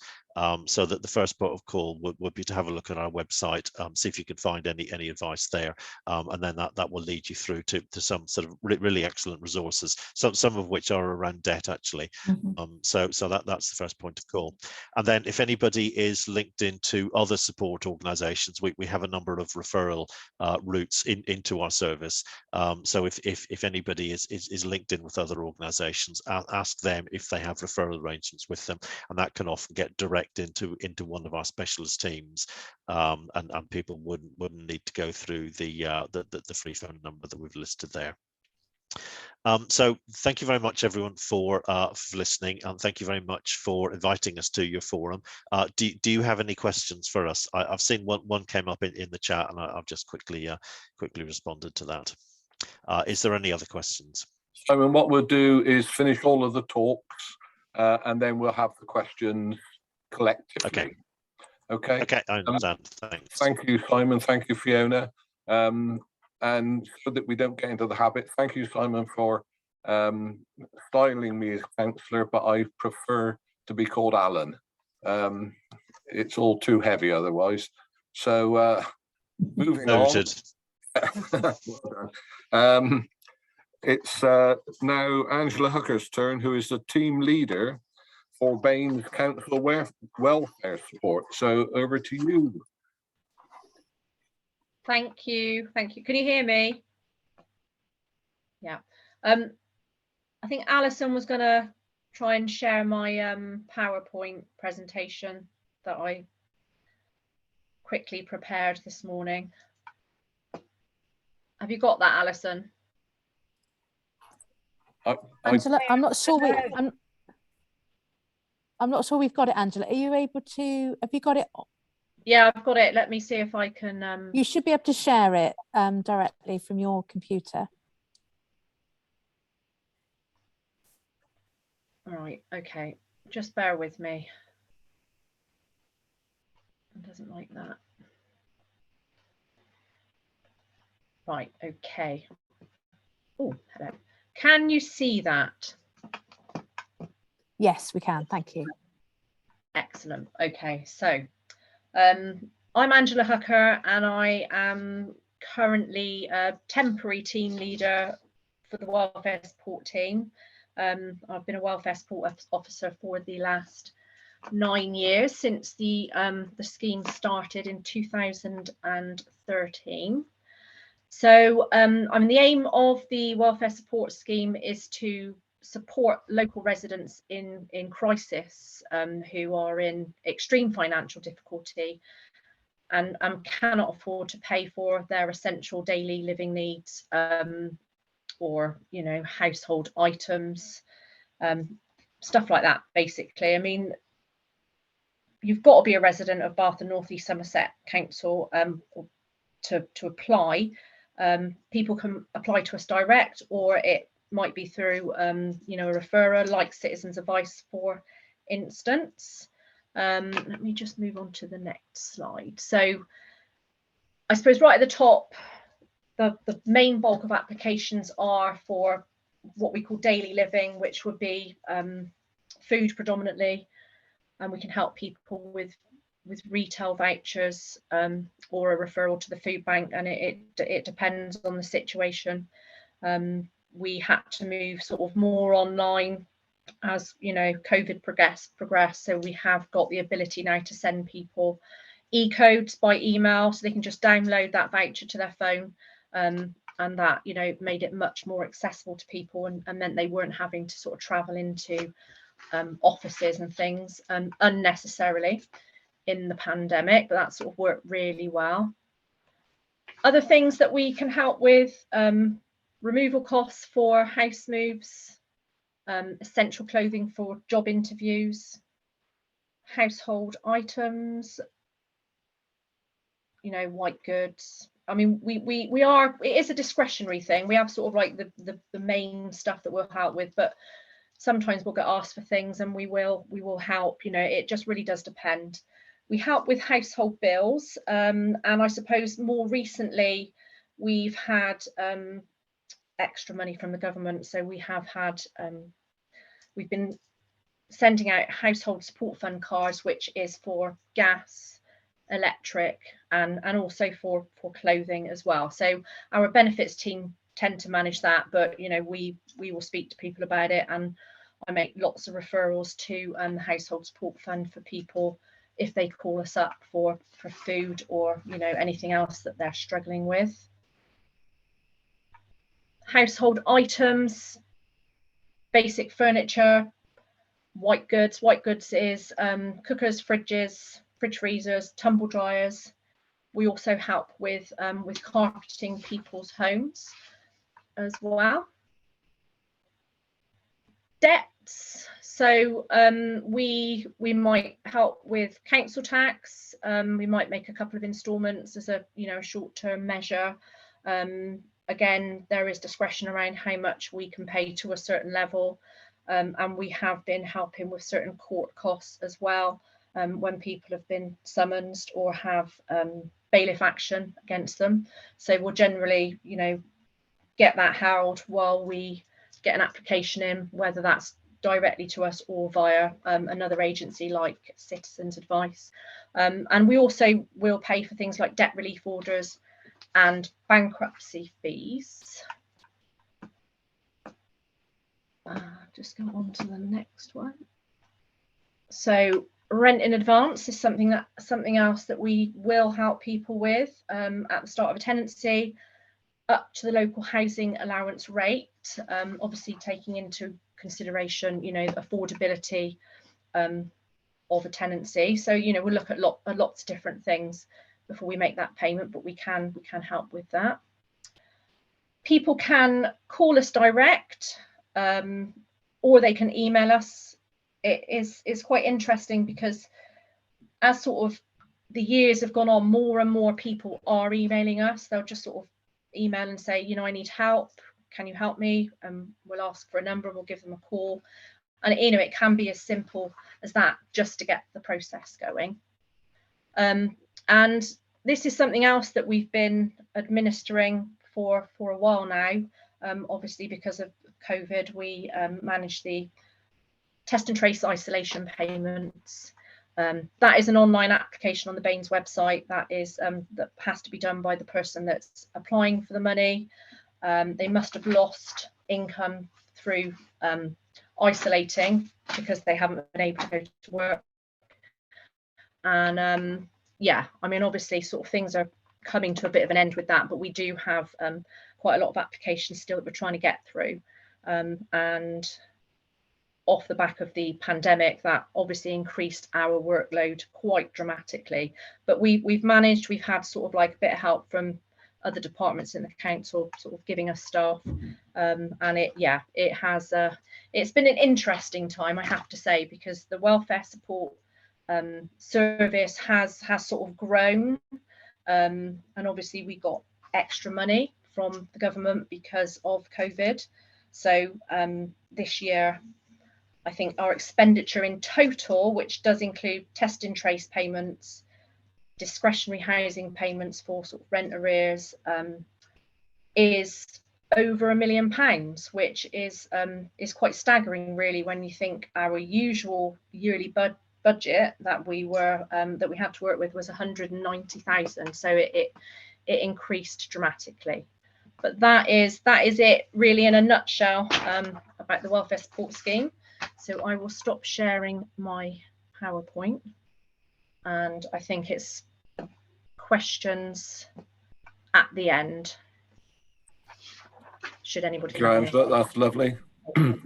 So that the first port of call would be to have a look at our website, see if you can find any advice there, and then that will lead you through to some sort of really excellent resources, some of which are around debt actually. So that's the first point of call. And then if anybody is linked into other support organisations, we have a number of referral routes into our service. So if anybody is linked in with other organisations, ask them if they have referral arrangements with them, and that can often get direct into one of our specialist teams, and people wouldn't need to go through the free phone number that we've listed there. So thank you very much, everyone, for listening, and thank you very much for inviting us to your forum. Do you have any questions for us? I've seen one came up in the chat, and I've just quickly responded to that. Is there any other questions? Simon, what we'll do is finish all of the talks, and then we'll have the questions collectively. Okay. Okay, I understand. Thanks. Thank you, Simon. Thank you, Fiona. And so that we don't get into the habit, thank you, Simon, for styling me as councillor, but I prefer to be called Alan. It's all too heavy otherwise. So moving on. It's now Angela Hooker's turn, who is the team leader for B&NES Council Welfare Support. So over to you. Thank you. Can you hear me? Yeah. I think Alison was going to try and share my PowerPoint presentation that I quickly prepared this morning. Have you got that, Alison? Angela, I'm not sure I'm not sure we've got it, Angela. Are you able to? Have you got it? Yeah, I've got it. Let me see if I can. You should be able to share it directly from your computer. All right. Okay. Just bear with me. It doesn't like that. Right. Okay. Oh, hello. Can you see that? Yes, we can. Thank you. Excellent. Okay. So I'm Angela Hooker, and I am currently a temporary team leader for the welfare support team. I've been a welfare support officer for the last 9 years, since the scheme started in 2013. So the aim of the welfare support scheme is to support local residents in crisis who are in extreme financial difficulty and cannot afford to pay for their essential daily living needs, or household items, stuff like that. Basically, I mean, you've got to be a resident of Bath and North East Somerset Council to apply. People can apply to us direct, or it might be through a referrer like Citizens Advice, for instance. Let me just move on to the next slide. So I suppose right at the top, the main bulk of applications are for what we call daily living, which would be food predominantly, and we can help people with retail vouchers, or a referral to the food bank, and it depends on the situation. We had to move sort of more online as COVID progressed, so we have got the ability now to send people e-codes by email, so they can just download that voucher to their phone, and that made it much more accessible to people, and meant they weren't having to sort of travel into offices and things unnecessarily in the pandemic. But that sort of worked really well. Other things that we can help with: removal costs for house moves, essential clothing for job interviews, household items, white goods. I mean, it is a discretionary thing. We have sort of like the main stuff that we'll help with, but sometimes we'll get asked for things and we will help. It just really does depend. We help with household bills, and I suppose more recently we've had extra money from the government, so we have had we've been sending out household support fund cards, which is for gas, electric, and also for clothing as well. So our benefits team tend to manage that, but we will speak to people about it, and I make lots of referrals to the household support fund for people if they call us up for food or anything else that they're struggling with. Household items, basic furniture, white goods. White goods is cookers, fridges, fridge freezers, tumble dryers. We also help with carpeting people's homes as well. Debts. So we might help with council tax. We might make a couple of instalments as a short-term measure. Again, there is discretion around how much we can pay to a certain level, and we have been helping with certain court costs as well when people have been summoned or have bailiff action against them. So we'll generally, get that held while we get an application in, whether that's directly to us or via another agency like Citizens Advice. And we also will pay for things like debt relief orders and bankruptcy fees. Just go on to the next one. So rent in advance is something else that we will help people with at the start of a tenancy, up to the local housing allowance rate, obviously taking into consideration, affordability of a tenancy. So, we'll look at lots of different things before we make that payment, but we can help with that. People can call us direct, or they can email us. It's quite interesting because as sort of the years have gone on, more and more people are emailing us. They'll just sort of email and say, I need help, can you help me? We'll ask for a number, we'll give them a call, and it can be as simple as that, just to get the process going. And this is something else that we've been administering for a while now. Obviously because of COVID, we manage the test and trace isolation payments. That is an online application on the B&NES website that has to be done by the person that's applying for the money. They must have lost income through isolating because they haven't been able to go to work. And obviously sort of things are coming to a bit of an end with that, but we do have quite a lot of applications still that we're trying to get through. And off the back of the pandemic, that obviously increased our workload quite dramatically, but we've had sort of like a bit of help from other departments in the council sort of giving us staff, and it's been an interesting time, I have to say, because the welfare support service has sort of grown, and obviously we got extra money from the government because of COVID. So this year I think our expenditure in total, which does include test and trace payments, discretionary housing payments for sort of rent arrears, is over £1 million, which is quite staggering, really, when you think our usual yearly budget that we had to work with was 190,000. So it increased dramatically. But that is it really in a nutshell about the welfare support scheme. So I will stop sharing my PowerPoint, and I think it's questions at the end. Should anybody have any? That's lovely.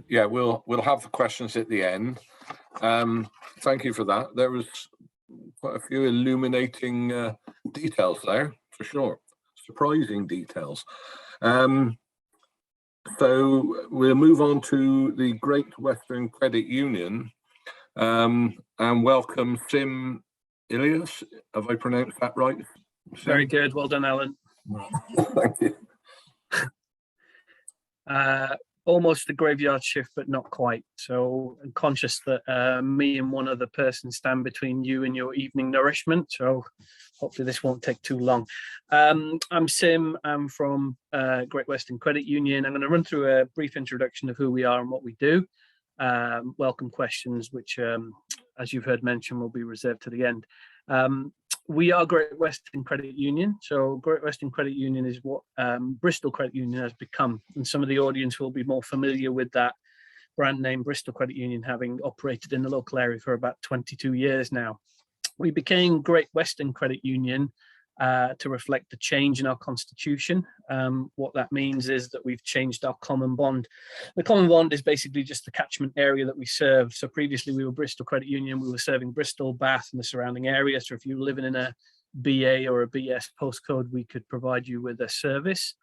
Yeah, we'll have the questions at the end. Thank you for that. There was quite a few illuminating details there, for sure. Surprising details. So we'll move on to the Great Western Credit Union, and welcome Sim Ilias. Have I pronounced that right? Sim? Very good. Well done, Alan. Thank you. Almost a graveyard shift, but not quite. So I'm conscious that me and one other person stand between you and your evening nourishment. So hopefully this won't take too long. I'm Sim. I'm from Great Western Credit Union. I'm going to run through a brief introduction of who we are and what we do. Welcome questions, which, as you've heard mentioned, will be reserved to the end. We are Great Western Credit Union. So Great Western Credit Union is what Bristol Credit Union has become. And some of the audience will be more familiar with that brand name, Bristol Credit Union, having operated in the local area for about 22 years now. We became Great Western Credit Union to reflect the change in our constitution. What that means is that we've changed our common bond. The common bond is basically just the catchment area that we serve. So previously we were Bristol Credit Union, we were serving Bristol, Bath and the surrounding area. So if you were living in a BA or a BS postcode, we could provide you with a service.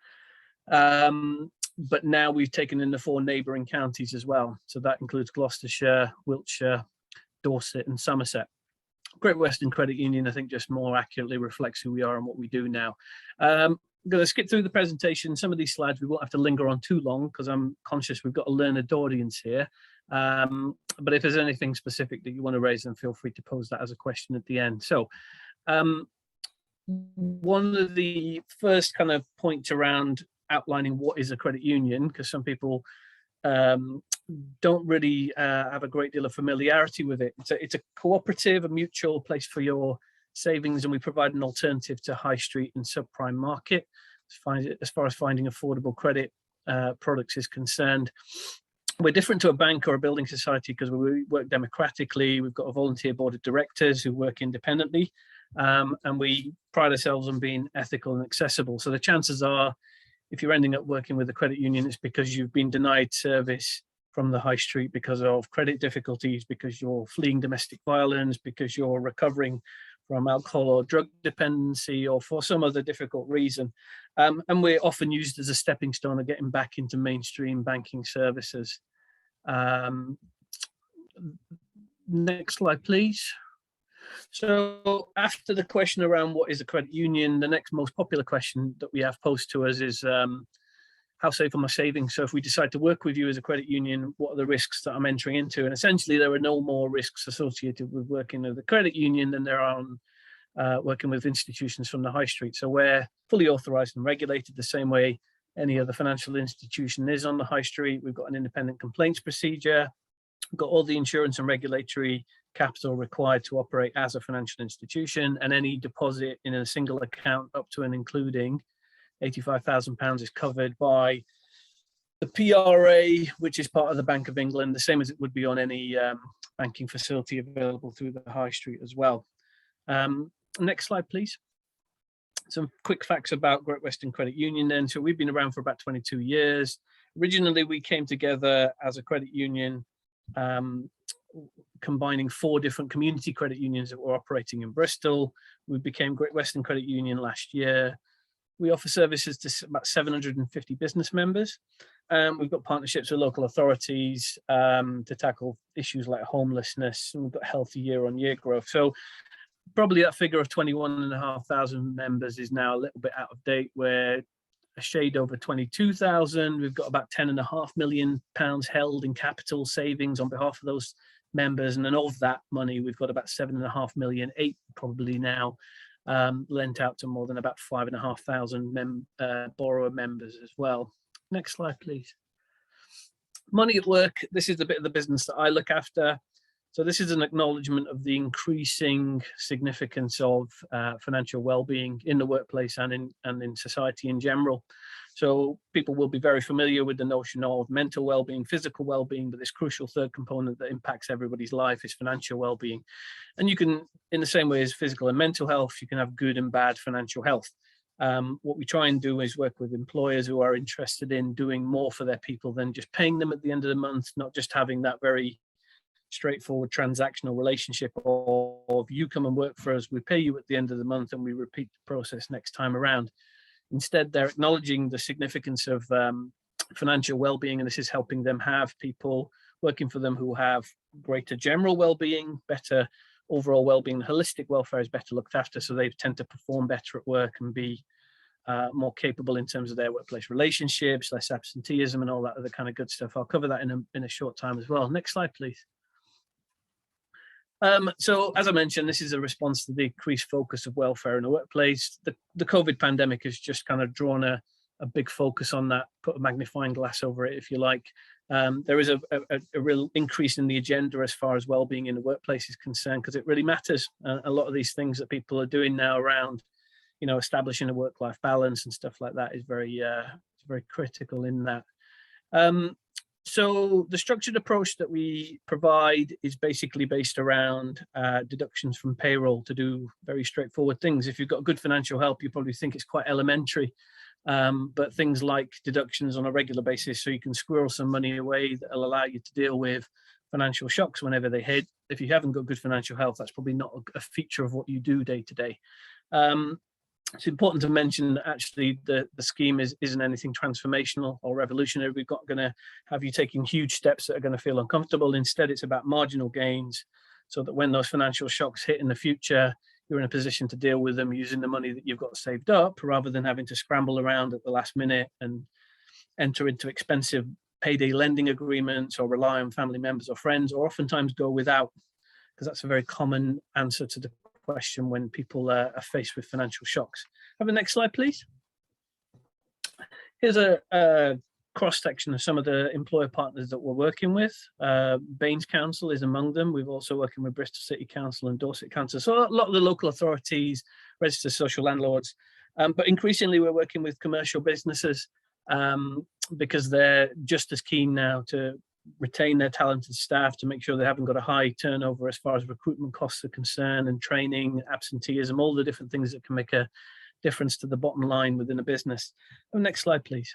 but now we've taken in the 4 neighbouring counties as well. So that includes Gloucestershire, Wiltshire, Dorset and Somerset. Great Western Credit Union, I think, just more accurately reflects who we are and what we do now. I'm going to skip through the presentation. Some of these slides we won't have to linger on too long because I'm conscious we've got a learned audience here. But if there's anything specific that you want to raise, then feel free to pose that as a question at the end. So one of the first kind of points around outlining what is a credit union, because some people don't really have a great deal of familiarity with it. It's a cooperative, a mutual place for your savings, and we provide an alternative to high street and subprime market as far as finding affordable credit products is concerned. We're different to a bank or a building society because we work democratically. We've got a volunteer board of directors who work independently, and we pride ourselves on being ethical and accessible. So the chances are, if you're ending up working with a credit union, it's because you've been denied service from the high street because of credit difficulties, because you're fleeing domestic violence, because you're recovering from alcohol or drug dependency, or for some other difficult reason. And we're often used as a stepping stone of getting back into mainstream banking services. Next slide, please. So after the question around what is a credit union, the next most popular question that we have posed to us is, how safe are my savings? So if we decide to work with you as a credit union, what are the risks that I'm entering into? And essentially, there are no more risks associated with working with a credit union than there are on working with institutions from the high street. So we're fully authorised and regulated the same way any other financial institution is on the high street. We've got an independent complaints procedure. We've got all the insurance and regulatory capital required to operate as a financial institution, and any deposit in a single account up to and including £85,000 is covered by the PRA, which is part of the Bank of England, the same as it would be on any banking facility available through the high street as well. Next slide, please. Some quick facts about Great Western Credit Union then. So we've been around for about 22 years. Originally, we came together as a credit union, combining 4 different community credit unions that were operating in Bristol. We became Great Western Credit Union last year. We offer services to about 750 business members. We've got partnerships with local authorities to tackle issues like homelessness, and we've got healthy year-on-year growth. So probably that figure of 21,500 members is now a little bit out of date. We're a shade over 22,000. We've got about £10.5 million held in capital savings on behalf of those members. And then of that money, we've got about 7.5 million, 8 probably now, lent out to more than about 5,500 borrower members as well. Next slide, please. Money at work. This is the bit of the business that I look after. So this is an acknowledgement of the increasing significance of financial well-being in the workplace and in society in general. So people will be very familiar with the notion of mental well-being, physical well-being, but this crucial third component that impacts everybody's life is financial well-being. And you can, in the same way as physical and mental health, you can have good and bad financial health. What we try and do is work with employers who are interested in doing more for their people than just paying them at the end of the month, not just having that very straightforward transactional relationship of you come and work for us, we pay you at the end of the month, and we repeat the process next time around. Instead, they're acknowledging the significance of financial well-being, and this is helping them have people working for them who have greater general well-being, better overall well-being. Holistic welfare is better looked after, so they tend to perform better at work and be more capable in terms of their workplace relationships, less absenteeism and all that other kind of good stuff. I'll cover that in a short time as well. Next slide, please. So as I mentioned, this is a response to the increased focus of welfare in the workplace. The COVID pandemic has just kind of drawn a big focus on that, put a magnifying glass over it, if you like. There is a real increase in the agenda as far as well-being in the workplace is concerned, because it really matters. A lot of these things that people are doing now around, you know, establishing a work-life balance and stuff like that is very critical in that. So the structured approach that we provide is basically based around deductions from payroll to do very straightforward things. If you've got good financial help, you probably think it's quite elementary, but things like deductions on a regular basis, so you can squirrel some money away that will allow you to deal with financial shocks whenever they hit. If you haven't got good financial health, that's probably not a feature of what you do day to day. it's important to mention that actually the scheme isn't anything transformational or revolutionary. We're not going to have you taking huge steps that are going to feel uncomfortable. Instead, it's about marginal gains, so that when those financial shocks hit in the future, you're in a position to deal with them using the money that you've got saved up, rather than having to scramble around at the last minute and enter into expensive payday lending agreements or rely on family members or friends, or oftentimes go without, because that's a very common answer to the question when people are faced with financial shocks. Have the next slide, please. Here's a cross-section of some of the employer partners that we're working with. B&NES Council is among them. We've also working with Bristol City Council and Dorset Council. So a lot of the local authorities, registered social landlords, but increasingly we're working with commercial businesses because they're just as keen now to retain their talented staff, to make sure they haven't got a high turnover as far as recruitment costs are concerned, and training, absenteeism, all the different things that can make a difference to the bottom line within a business. Next slide, please.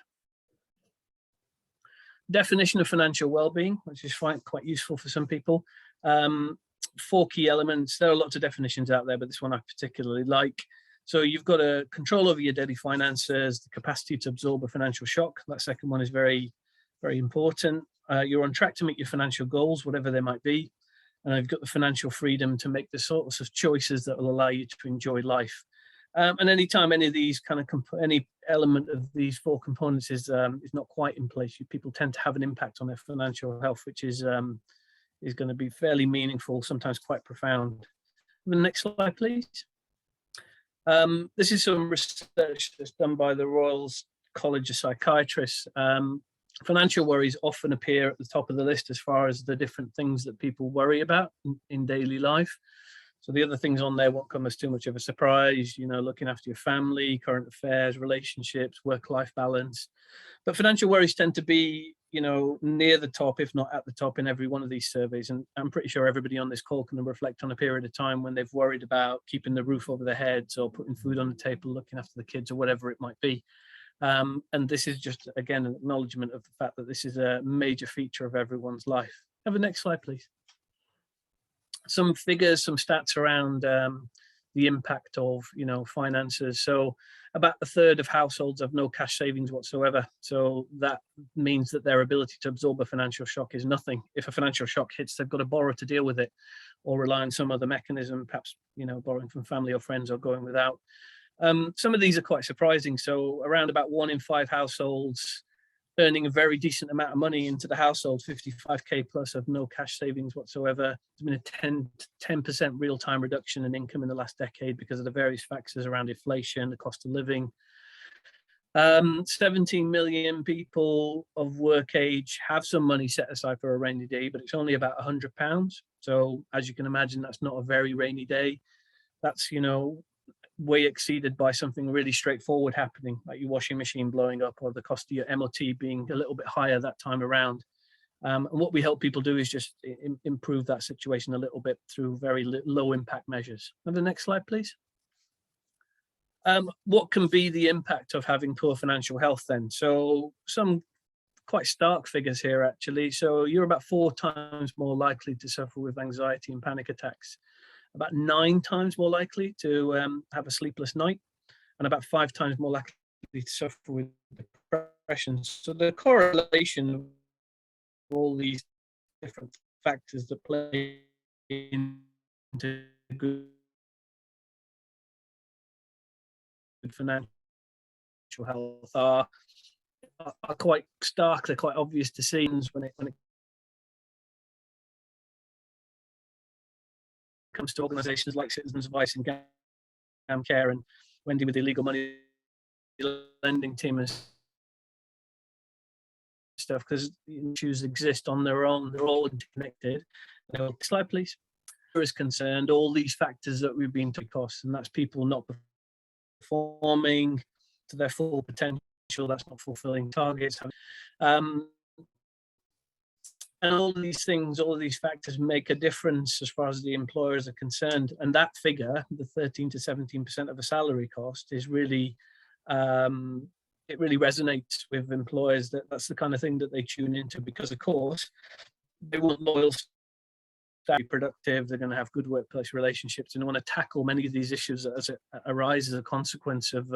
Definition of financial well-being, which is quite useful for some people. 4 key elements. There are lots of definitions out there, but this one I particularly like. So you've got a control over your daily finances, the capacity to absorb a financial shock. That second one is very, very important. You're on track to meet your financial goals, whatever they might be. And you've got the financial freedom to make the sorts of choices that will allow you to enjoy life. And anytime any of these any element of these 4 components is not quite in place, people tend to have an impact on their financial health, which is going to be fairly meaningful, sometimes quite profound. The next slide, please. This is some research that's done by the Royal College of Psychiatrists. Financial worries often appear at the top of the list as far as the different things that people worry about in daily life. So the other things on there won't come as too much of a surprise, looking after your family, current affairs, relationships, work-life balance. But financial worries tend to be, near the top, if not at the top, in every one of these surveys. And I'm pretty sure everybody on this call can reflect on a period of time when they've worried about keeping the roof over their heads, or putting food on the table, looking after the kids, or whatever it might be. And this is just, again, an acknowledgement of the fact that this is a major feature of everyone's life. Have the next slide, please. Some figures, some stats around the impact of, finances. So about 1/3 of households have no cash savings whatsoever. So that means that their ability to absorb a financial shock is nothing. If a financial shock hits, they've got to borrow to deal with it, or rely on some other mechanism, perhaps, borrowing from family or friends, or going without. Some of these are quite surprising. So around about 1 in 5 households earning a very decent amount of money into the household, 55k plus, of no cash savings whatsoever. There's been a 10% real-time reduction in income in the last decade because of the various factors around inflation, the cost of living. 17 million people of work age have some money set aside for a rainy day, but it's only about £100. So as you can imagine, that's not a very rainy day. That's, way exceeded by something really straightforward happening, like your washing machine blowing up, or the cost of your MOT being a little bit higher that time around. And what we help people do is just improve that situation a little bit through very low impact measures. Have the next slide, please. What can be the impact of having poor financial health then? So some quite stark figures here, actually. So you're about 4 times more likely to suffer with anxiety and panic attacks, about 9 times more likely to have a sleepless night, and about 5 times more likely to suffer with depression. So the correlation of all these different factors that play into good financial health are quite stark. They're quite obvious to see when it comes to organisations like Citizens Advice and Gamcare and Wendy with the illegal money lending team and stuff, because issues exist on their own. They're all interconnected. Next slide, please. Is concerned, all these factors that we've been to cost, and that's people not performing to their full potential. That's not fulfilling targets. And all of these things, all of these factors make a difference as far as the employers are concerned. And that figure, the 13 to 17% of a salary cost, is really, it really resonates with employers. That's the kind of thing that they tune into, because of course they want loyal staff be productive, they're going to have good workplace relationships, and they want to tackle many of these issues as it arise as a consequence of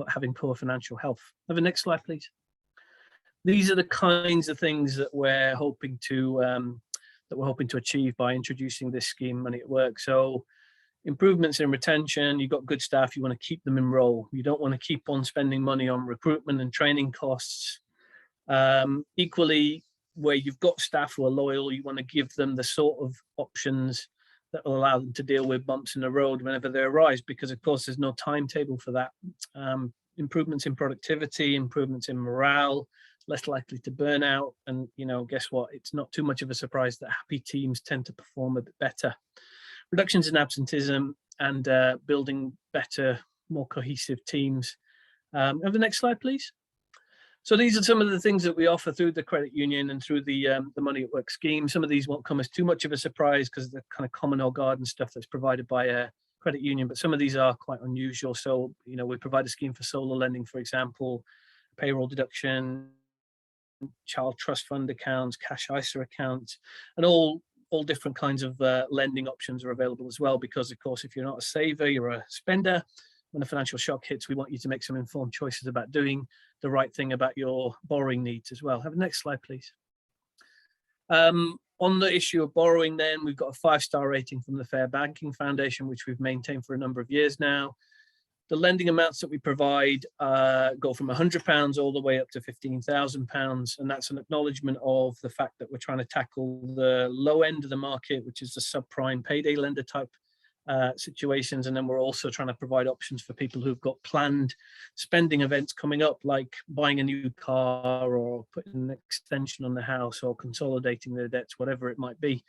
having poor financial health. Have the next slide, please. These are the kinds of things that we're hoping to achieve by introducing this scheme, Money at Work. So improvements in retention, you've got good staff, you want to keep them in role. You don't want to keep on spending money on recruitment and training costs. Equally, where you've got staff who are loyal, you want to give them the sort of options that will allow them to deal with bumps in the road whenever they arise, because of course there's no timetable for that. Improvements in productivity, improvements in morale, less likely to burn out, and guess what? It's not too much of a surprise that happy teams tend to perform a bit better. Reductions in absenteeism and building better, more cohesive teams. Have the next slide, please. So these are some of the things that we offer through the credit union and through the Money at Work scheme. Some of these won't come as too much of a surprise because they're kind of common or garden stuff that's provided by a credit union, but some of these are quite unusual. So, we provide a scheme for solar lending, for example, payroll deduction, child trust fund accounts, cash ISA accounts, and all different kinds of lending options are available as well, because of course, if you're not a saver, you're a spender. When a financial shock hits, we want you to make some informed choices about doing the right thing about your borrowing needs as well. Have the next slide, please. On the issue of borrowing then, we've got a 5-star rating from the Fair Banking Foundation, which we've maintained for a number of years now. The lending amounts that we provide go from £100 all the way up to £15,000, and that's an acknowledgement of the fact that we're trying to tackle the low end of the market, which is the subprime payday lender type situations, and then we're also trying to provide options for people who've got planned spending events coming up, like buying a new car or putting an extension on the house or consolidating their debts, whatever it might be.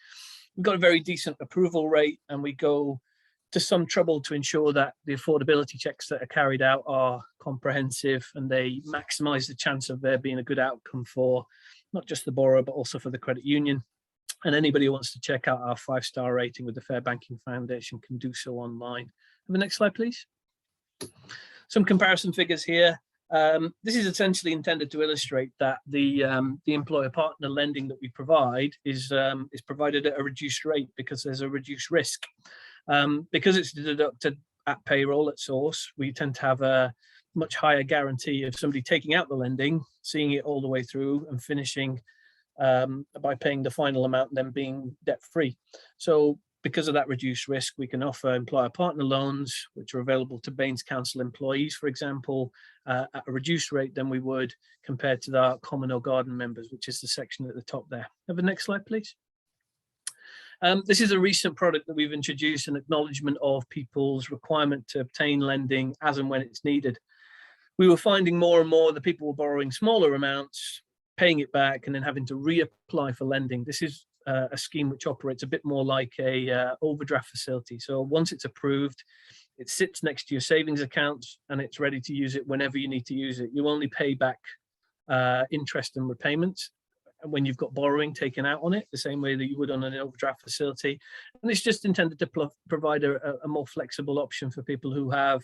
We've got a very decent approval rate, and we go to some trouble to ensure that the affordability checks that are carried out are comprehensive and they maximize the chance of there being a good outcome for not just the borrower but also for the credit union. And anybody who wants to check out our 5-star rating with the Fair Banking Foundation can do so online. Have the next slide, please. Some comparison figures here. This is essentially intended to illustrate that the employer partner lending that we provide is provided at a reduced rate because there's a reduced risk. Because it's deducted at payroll at source, we tend to have a much higher guarantee of somebody taking out the lending, seeing it all the way through and finishing by paying the final amount and then being debt free. So because of that reduced risk, we can offer employer partner loans, which are available to B&NES Council employees, for example, at a reduced rate than we would compared to our common or garden members, which is the section at the top there. Have the next slide, please. This is a recent product that we've introduced, an acknowledgement of people's requirement to obtain lending as and when it's needed. We were finding more and more that people were borrowing smaller amounts, paying it back, and then having to reapply for lending. This is a scheme which operates a bit more like a overdraft facility. So once it's approved, it sits next to your savings account and it's ready to use it whenever you need to use it. You only pay back interest and repayments when you've got borrowing taken out on it, the same way that you would on an overdraft facility. And it's just intended to provide a more flexible option for people who have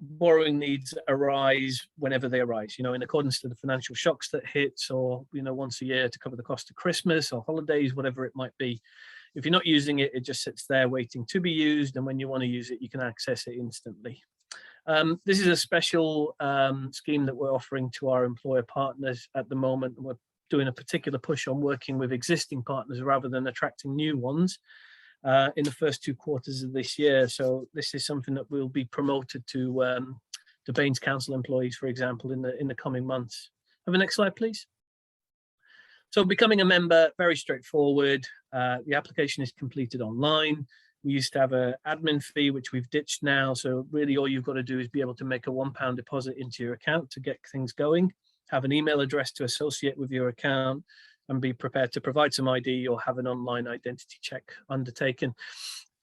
borrowing needs arise whenever they arise, in accordance to the financial shocks that hits, or, once a year to cover the cost of Christmas or holidays, whatever it might be. If you're not using it, it just sits there waiting to be used. And when you want to use it, you can access it instantly. This is a special scheme that we're offering to our employer partners at the moment. We're doing a particular push on working with existing partners rather than attracting new ones in the first 2 quarters of this year. So this is something that will be promoted to B&NES Council employees, for example, in the coming months. Have the next slide, please. So becoming a member, very straightforward. The application is completed online. We used to have an admin fee, which we've ditched now. So really all you've got to do is be able to make a £1 deposit into your account to get things going, have an email address to associate with your account, and be prepared to provide some ID or have an online identity check undertaken.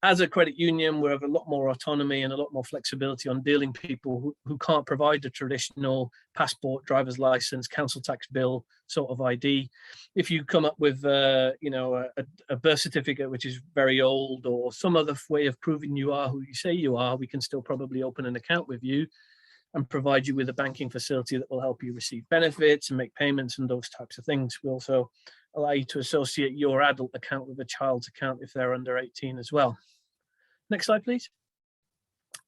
As a credit union, we have a lot more autonomy and a lot more flexibility on dealing people who can't provide the traditional passport, driver's license, council tax bill sort of ID. If you come up with a birth certificate which is very old, or some other way of proving you are who you say you are, we can still probably open an account with you and provide you with a banking facility that will help you receive benefits and make payments and those types of things. We also allow you to associate your adult account with a child's account if they're under 18 as well. Next slide, please.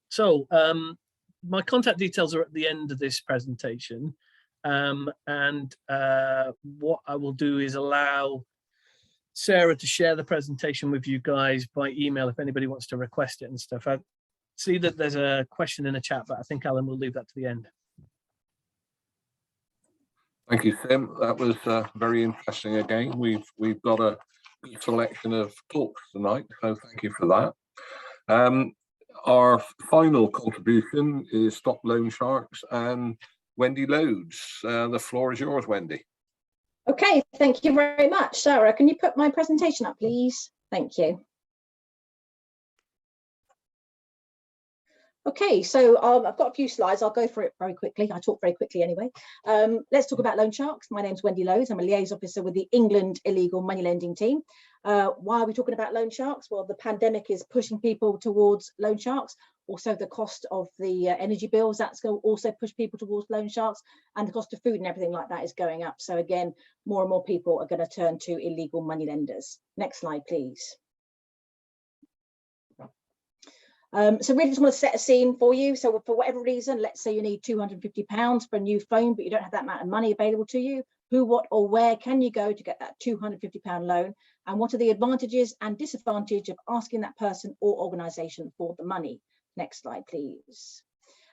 So my contact details are at the end of this presentation. What I will do is allow Sarah to share the presentation with you guys by email if anybody wants to request it and stuff. I see that there's a question in the chat, but I think Alan will leave that to the end. Thank you, Tim. That was very interesting again. We've got a good selection of talks tonight, so thank you for that. Our final contribution is Stop Loan Sharks and Wendy Loads. The floor is yours, Wendy. Okay, thank you very much. Sarah, can you put my presentation up, please? Thank you. Okay, so I've got a few slides. I'll go through it very quickly. I talk very quickly anyway. Let's talk about loan sharks. My name's Wendy Loads. I'm a liaison officer with the England Illegal Money Lending Team. Why are we talking about loan sharks? Well, the pandemic is pushing people towards loan sharks. Also, the cost of the energy bills, that's going to also push people towards loan sharks, and the cost of food and everything like that is going up. So again, more and more people are going to turn to illegal money lenders. Next slide, please. So really just want to set a scene for you. So for whatever reason, let's say you need £250 for a new phone, but you don't have that amount of money available to you. Who, what, or where can you go to get that £250 loan? And what are the advantages and disadvantages of asking that person or organisation for the money? Next slide, please.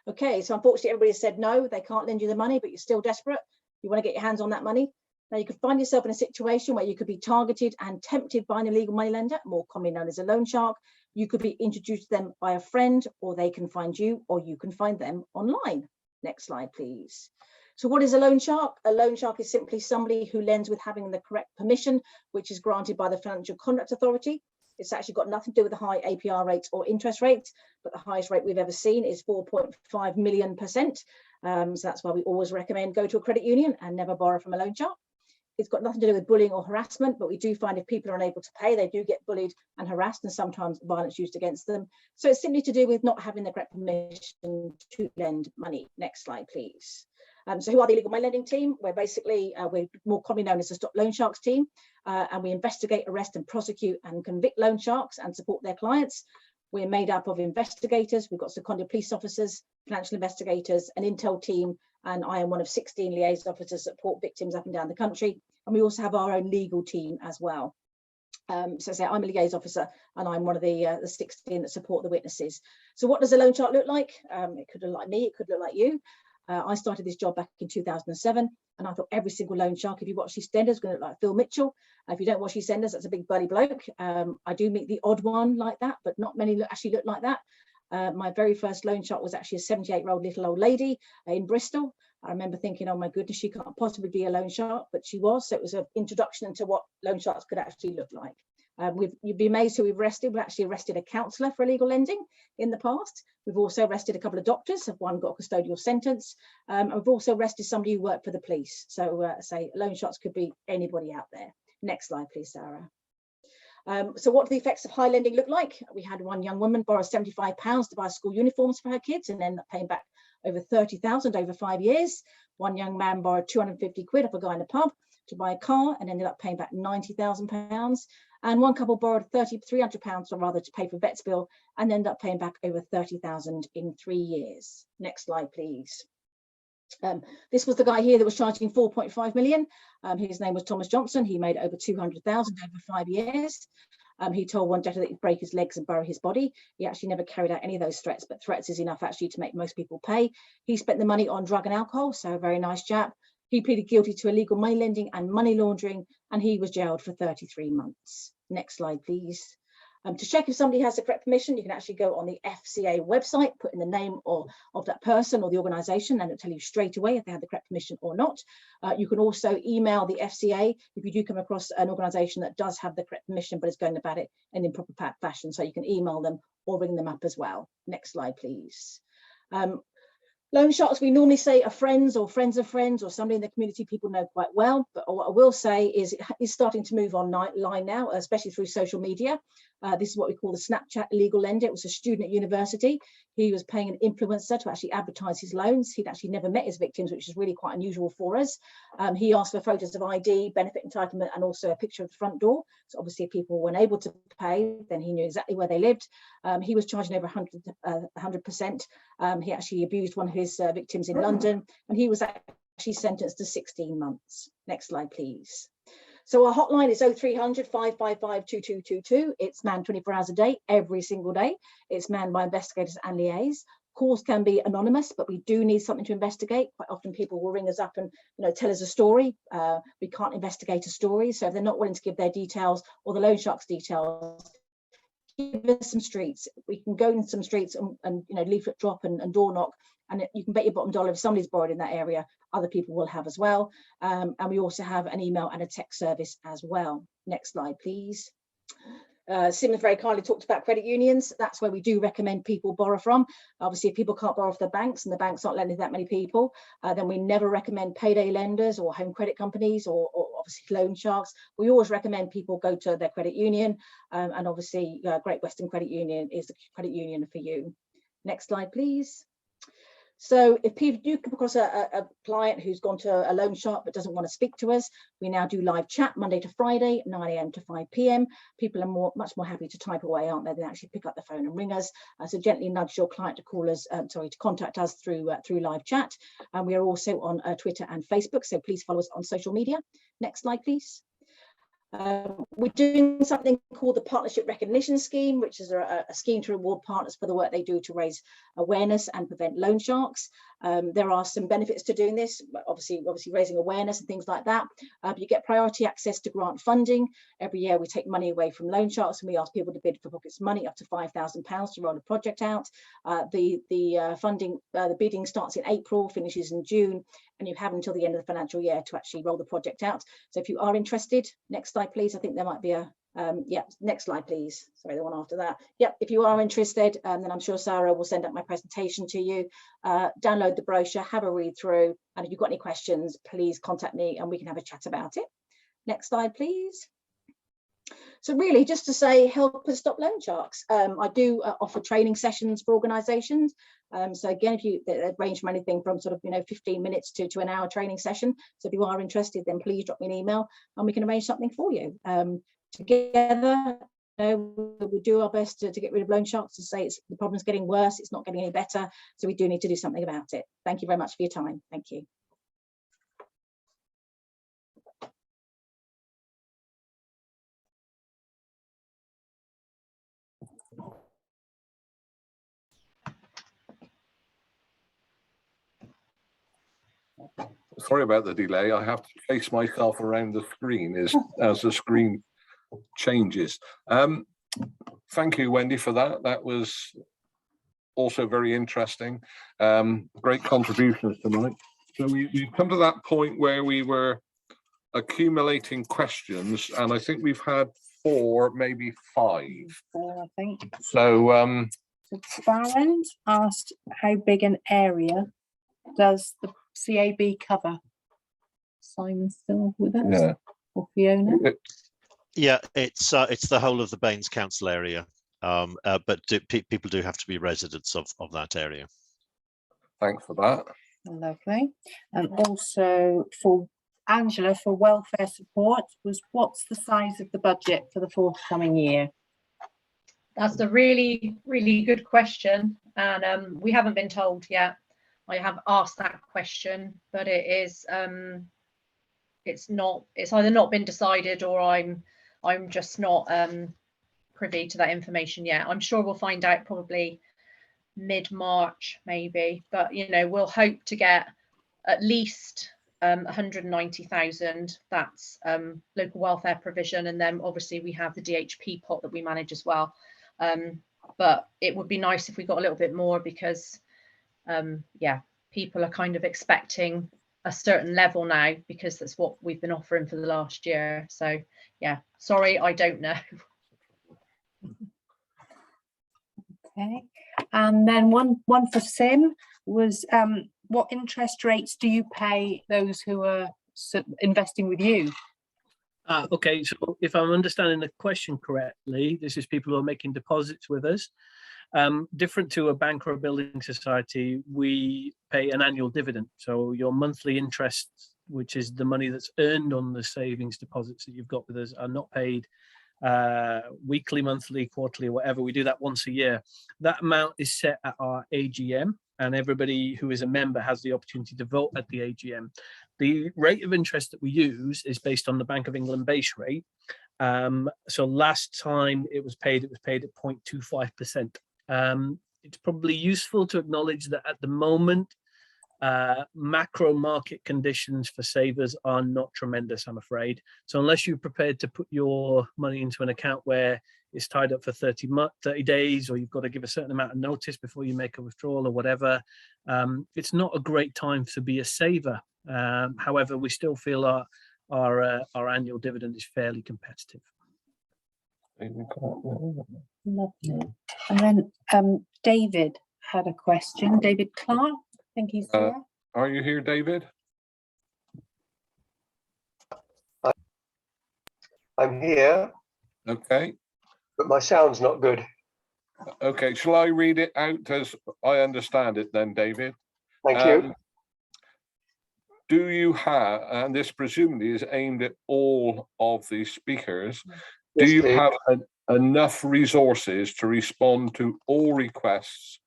Okay, so unfortunately, everybody has said no, they can't lend you the money, but you're still desperate. You want to get your hands on that money. Now, you could find yourself in a situation where you could be targeted and tempted by an illegal money lender, more commonly known as a loan shark. You could be introduced to them by a friend, or they can find you, or you can find them online. Next slide, please. So what is a loan shark? A loan shark is simply somebody who lends with having the correct permission, which is granted by the Financial Conduct Authority. It's actually got nothing to do with the high APR rates or interest rates, but the highest rate we've ever seen is 4.5 million%. So that's why we always recommend go to a credit union and never borrow from a loan shark. It's got nothing to do with bullying or harassment, but we do find if people are unable to pay, they do get bullied and harassed, and sometimes violence used against them. So it's simply to do with not having the correct permission to lend money. Next slide, please. So who are the Illegal Money Lending Team? We're basically, we're more commonly known as the Stop Loan Sharks team, and we investigate, arrest and prosecute and convict loan sharks and support their clients. We're made up of investigators. We've got seconded police officers, financial investigators, an intel team, and I am one of 16 liaison officers that support victims up and down the country. And we also have our own legal team as well. So say I'm a liaison officer and I'm one of the 16 that support the witnesses. So what does a loan shark look like? It could look like me, it could look like you. I started this job back in 2007, and I thought every single loan shark, if you watch EastEnders, is going to look like Phil Mitchell. If you don't watch EastEnders, that's a big burly bloke. I do meet the odd one like that, but not many actually look like that. My very first loan shark was actually a 78-year-old little old lady in Bristol. I remember thinking, oh my goodness, she can't possibly be a loan shark, but she was. So it was an introduction into what loan sharks could actually look like. You'd be amazed who we've arrested. We've actually arrested a counsellor for illegal lending in the past. We've also arrested a couple of doctors. One got a custodial sentence. And we've also arrested somebody who worked for the police. So say loan sharks could be anybody out there. Next slide, please, Sarah. So what do the effects of high lending look like? We had one young woman borrow £75 to buy school uniforms for her kids and end up paying back over 30,000 over 5 years. One young man borrowed 250 quid off a guy in a pub to buy a car and ended up paying back £90,000. And one couple borrowed £300 or rather to pay for vet's bill and ended up paying back over 30,000 in 3 years. Next slide, please. This was the guy here that was charging 4.5 million. His name was Thomas Johnson. He made over 200,000 over 5 years. He told one debtor that he'd break his legs and bury his body. He actually never carried out any of those threats, but threats is enough actually to make most people pay. He spent the money on drug and alcohol, so a very nice chap. He pleaded guilty to illegal money lending and money laundering, and he was jailed for 33 months. Next slide, please. To check if somebody has the correct permission, you can actually go on the FCA website, put in the name of that person or the organisation, and it'll tell you straight away if they have the correct permission or not. You can also email the FCA if you do come across an organisation that does have the correct permission but is going about it in improper fashion. So you can email them or ring them up as well. Next slide, please. Loan sharks, we normally say are friends or friends of friends or somebody in the community people know quite well. But what I will say is it is starting to move online now, especially through social media. This is what we call the Snapchat illegal lender. It was a student at university. He was paying an influencer to actually advertise his loans. He'd actually never met his victims, which is really quite unusual for us. He asked for photos of ID, benefit entitlement, and also a picture of the front door. So obviously if people weren't able to pay, then he knew exactly where they lived. He was charging over 100%. He actually abused one of his victims in London, and he was actually sentenced to 16 months. Next slide, please. So our hotline is 0300 555 2222. It's manned 24 hours a day, every single day. It's manned by investigators and liaise. Calls can be anonymous, but we do need something to investigate. Quite often people will ring us up and tell us a story. We can't investigate a story. So if they're not willing to give their details or the loan shark's details, give us some streets. We can go in some streets and leaflet drop and door knock, and you can bet your bottom dollar if somebody's borrowed in that area, other people will have as well. And we also have an email and a text service as well. Next slide, please. Simon very kindly talked about credit unions. That's where we do recommend people borrow from. Obviously, if people can't borrow off their banks and the banks aren't lending that many people, then we never recommend payday lenders or home credit companies or obviously loan sharks. We always recommend people go to their credit union, and obviously Great Western Credit Union is the credit union for you. Next slide, please. So if people do come across a client who's gone to a loan shark but doesn't want to speak to us, we now do live chat Monday to Friday, 9 AM to 5 PM. People are much more happy to type away, aren't they, than actually pick up the phone and ring us. So gently nudge your client to call us, to contact us through live chat. And we are also on Twitter and Facebook, so please follow us on social media. Next slide, please. We're doing something called the Partnership Recognition Scheme, which is a scheme to reward partners for the work they do to raise awareness and prevent loan sharks. There are some benefits to doing this, obviously raising awareness and things like that. You get priority access to grant funding. Every year we take money away from loan sharks and we ask people to bid for pockets money up to £5,000 to roll a project out. The funding, the bidding starts in April, finishes in June, and you have until the end of the financial year to actually roll the project out. So if you are interested, next slide, please. I think there might be a, yeah, next slide, please. Sorry, the one after that. Yep, if you are interested, then I'm sure Sarah will send up my presentation to you. Download the brochure, have a read through, and if you've got any questions, please contact me and we can have a chat about it. Next slide, please. So really, just to say, help us stop loan sharks. I do offer training sessions for organisations. So again, if you range from anything from sort of 15 minutes to an hour training session. So if you are interested, then please drop me an email and we can arrange something for you. Together, we do our best to get rid of loan sharks. To say the problem's getting worse, it's not getting any better. So we do need to do something about it. Thank you very much for your time. Thank you. Sorry about the delay. I have to face myself around the screen as the screen changes. Thank you, Wendy, for that. That was also very interesting. Great contributions tonight. So we've come to that point where we were accumulating questions, and I think we've had 4, maybe 5. 4, I think. So, so Farrand asked how big an area does the CAB cover? Simon's still with us? Yeah. Or Fiona? Yeah, it's the whole of the B&NES Council area, but people do have to be residents of that area. Thanks for that. Lovely. And also for Angela, for welfare support, what's the size of the budget for the forthcoming year? That's a really, really good question, and we haven't been told yet. I have asked that question, but it is it's either not been decided or I'm just not privy to that information yet. I'm sure we'll find out probably mid-March maybe, but we'll hope to get at least 190,000. That's local welfare provision, and then obviously we have the DHP pot that we manage as well. But it would be nice if we got a little bit more, because yeah, people are kind of expecting a certain level now, because that's what we've been offering for the last year. So yeah, sorry, I don't know. Okay, and then one for Sim was what interest rates do you pay those who are investing with you? Okay, so if I'm understanding the question correctly, this is people who are making deposits with us. Different to a bank or a building society, we pay an annual dividend. So your monthly interest, which is the money that's earned on the savings deposits that you've got with us, are not paid weekly, monthly, quarterly, or whatever. We do that once a year. That amount is set at our AGM, and everybody who is a member has the opportunity to vote at the AGM. The rate of interest that we use is based on the Bank of England base rate. So last time it was paid at 0.25%. It's probably useful to acknowledge that at the moment, macro market conditions for savers are not tremendous, I'm afraid. So unless you're prepared to put your money into an account where it's tied up for 30 days, or you've got to give a certain amount of notice before you make a withdrawal or whatever, it's not a great time to be a saver. However, we still feel our annual dividend is fairly competitive. Lovely. And then David had a question. David Clark, I think he's there. Are you here, David? I'm here. Okay. But my sound's not good. Okay, shall I read it out as I understand it then, David? Thank you. Do you have, and this presumably is aimed at all of the speakers, do you have enough resources to respond to all requests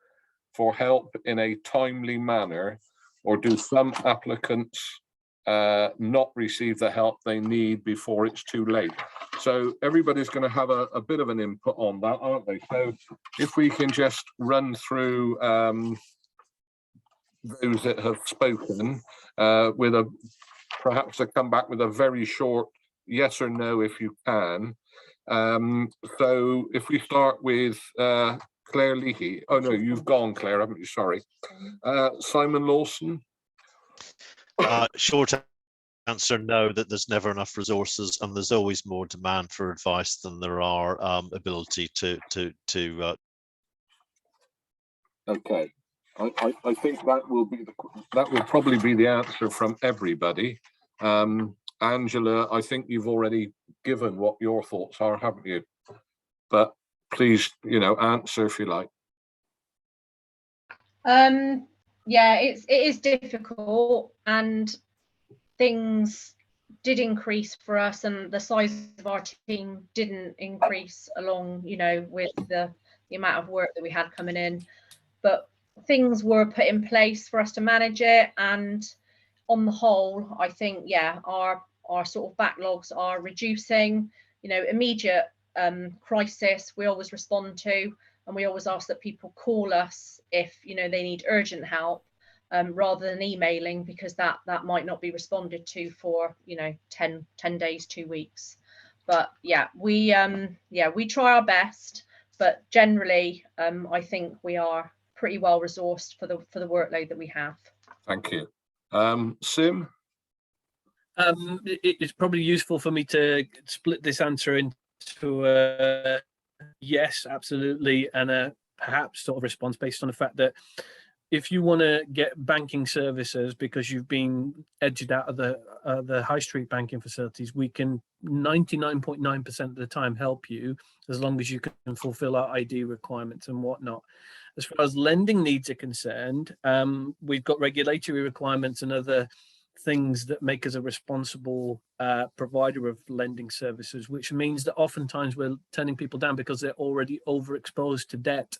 for help in a timely manner, or do some applicants not receive the help they need before it's too late? So everybody's going to have a bit of an input on that, aren't they? So if we can just run through those that have spoken with perhaps to come back with a very short yes or no if you can. So if we start with Claire Leahy. Oh no, you've gone, Claire, haven't you? Sorry. Simon Lawson. Short answer, no, that there's never enough resources, and there's always more demand for advice than there are ability to Okay. I think that will probably be the answer from everybody. Angela, I think you've already given what your thoughts are, haven't you? But please, answer if you like. Yeah, it is difficult, and things did increase for us, and the size of our team didn't increase along, with the amount of work that we had coming in. But things were put in place for us to manage it, and on the whole, I think, yeah, our sort of backlogs are reducing. Immediate crisis we always respond to, and we always ask that people call us if they need urgent help, rather than emailing, because that might not be responded to for 10 days, 2 weeks. But yeah, we try our best, but generally I think we are pretty well resourced for the workload that we have. Thank you. Sim? It's probably useful for me to split this answer into a yes, absolutely, and a perhaps sort of response based on the fact that if you want to get banking services because you've been edged out of the high street banking facilities, we can 99.9% of the time help you as long as you can fulfill our ID requirements and whatnot. As far as lending needs are concerned, we've got regulatory requirements and other things that make us a responsible provider of lending services, which means that oftentimes we're turning people down because they're already overexposed to debt,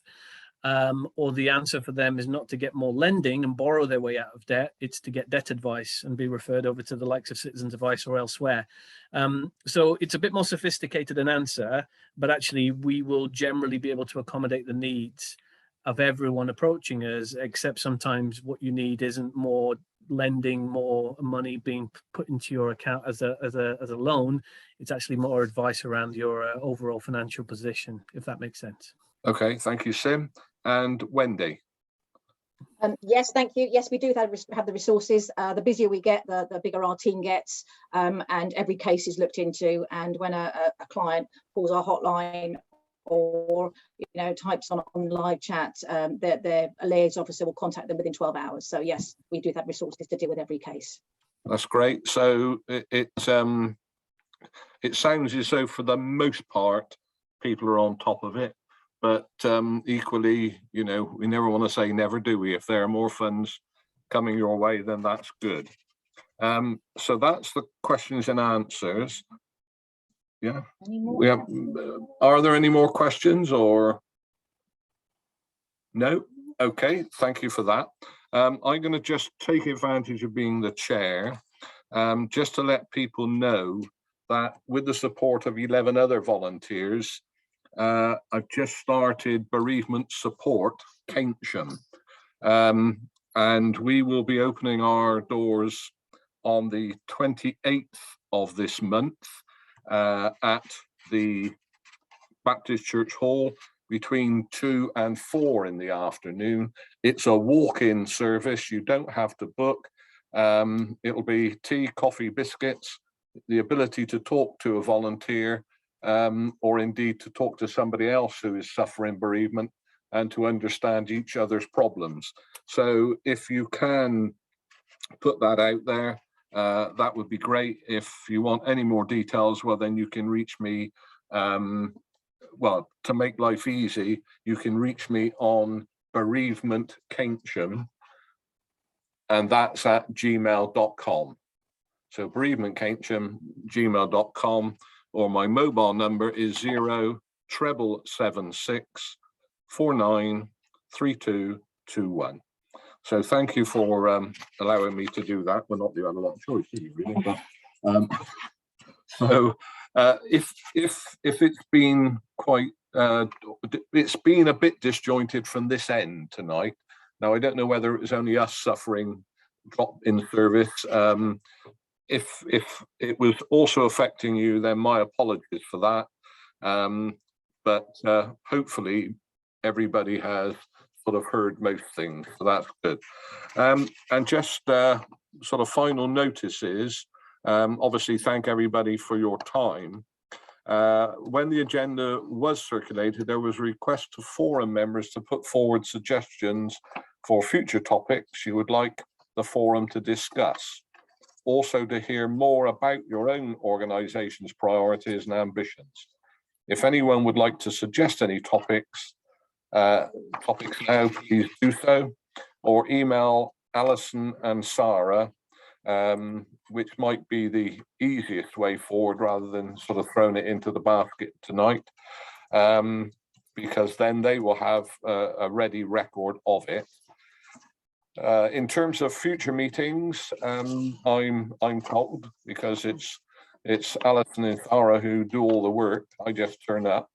or the answer for them is not to get more lending and borrow their way out of debt, it's to get debt advice and be referred over to the likes of Citizens Advice or elsewhere. So it's a bit more sophisticated an answer, but actually we will generally be able to accommodate the needs of everyone approaching us, except sometimes what you need isn't more lending, more money being put into your account as a loan. It's actually more advice around your overall financial position, if that makes sense. Okay, thank you, Sim. And Wendy? Yes, thank you. Yes, we do have the resources. The busier we get, the bigger our team gets, and every case is looked into. And when a client calls our hotline or types on live chat, their liaison officer will contact them within 12 hours. So yes, we do have resources to deal with every case. That's great. So it sounds as though for the most part, people are on top of it. But equally, you know, we never want to say never, do we? If there are more funds coming your way, then that's good. So that's the questions and answers. Yeah. We have, are there any more questions or? No? Okay, thank you for that. I'm going to just take advantage of being the chair, just to let people know that with the support of 11 other volunteers, I've just started bereavement support, Keynsham, and we will be opening our doors on the 28th of this month at the Baptist Church Hall between 2 and 4 in the afternoon. It's a walk-in service. You don't have to book. It'll be tea, coffee, biscuits, the ability to talk to a volunteer, or indeed to talk to somebody else who is suffering bereavement and to understand each other's problems. So if you can put that out there, that would be great. If you want any more details, well, then you can reach me. Well, to make life easy, you can reach me on bereavement Keynsham, and that's at gmail.com. So bereavement Keynsham, gmail.com, or my mobile number is 07776 493221. So thank you for allowing me to do that. Well, not that you have a lot of choice, do you, really? But, so if it's been quite, it's been a bit disjointed from this end tonight. Now, I don't know whether it was only us suffering drop in service. If it was also affecting you, then my apologies for that. But hopefully everybody has sort of heard most things, so that's good. And just sort of final notices. Obviously, thank everybody for your time. When the agenda was circulated, there was a request to forum members to put forward suggestions for future topics you would like the forum to discuss. Also to hear more about your own organisation's priorities and ambitions. If anyone would like to suggest any topics now, please do so, or email Alison and Sarah, which might be the easiest way forward rather than sort of throwing it into the basket tonight, because then they will have a ready record of it. In terms of future meetings, I'm told, because it's Alison and Sarah who do all the work, I just turn up.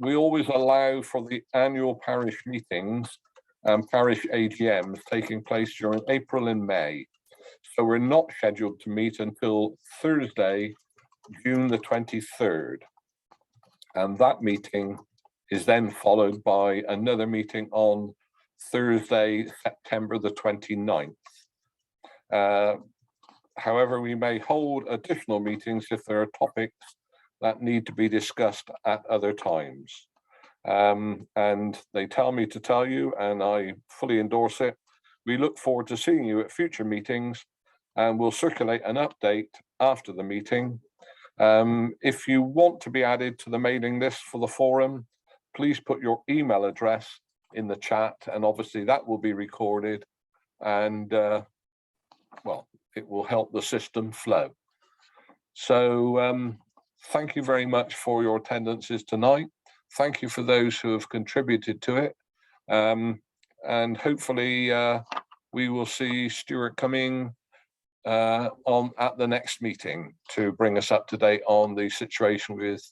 We always allow for the annual parish meetings and parish AGMs taking place during April and May. So we're not scheduled to meet until Thursday, June the 23rd. And that meeting is then followed by another meeting on Thursday, September the 29th. However, we may hold additional meetings if there are topics that need to be discussed at other times. And they tell me to tell you, and I fully endorse it. We look forward to seeing you at future meetings, and we'll circulate an update after the meeting. If you want to be added to the mailing list for the forum, please put your email address in the chat, and obviously that will be recorded, and well, it will help the system flow. So thank you very much for your attendances tonight. Thank you for those who have contributed to it, and hopefully we will see Stuart coming on at the next meeting to bring us up to date on the situation with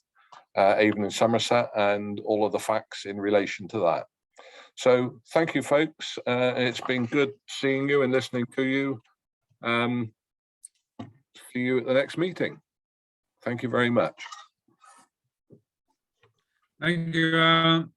Avon and Somerset and all of the facts in relation to that. So thank you, folks. It's been good seeing you and listening to you. See you at the next meeting. Thank you very much. Thank you.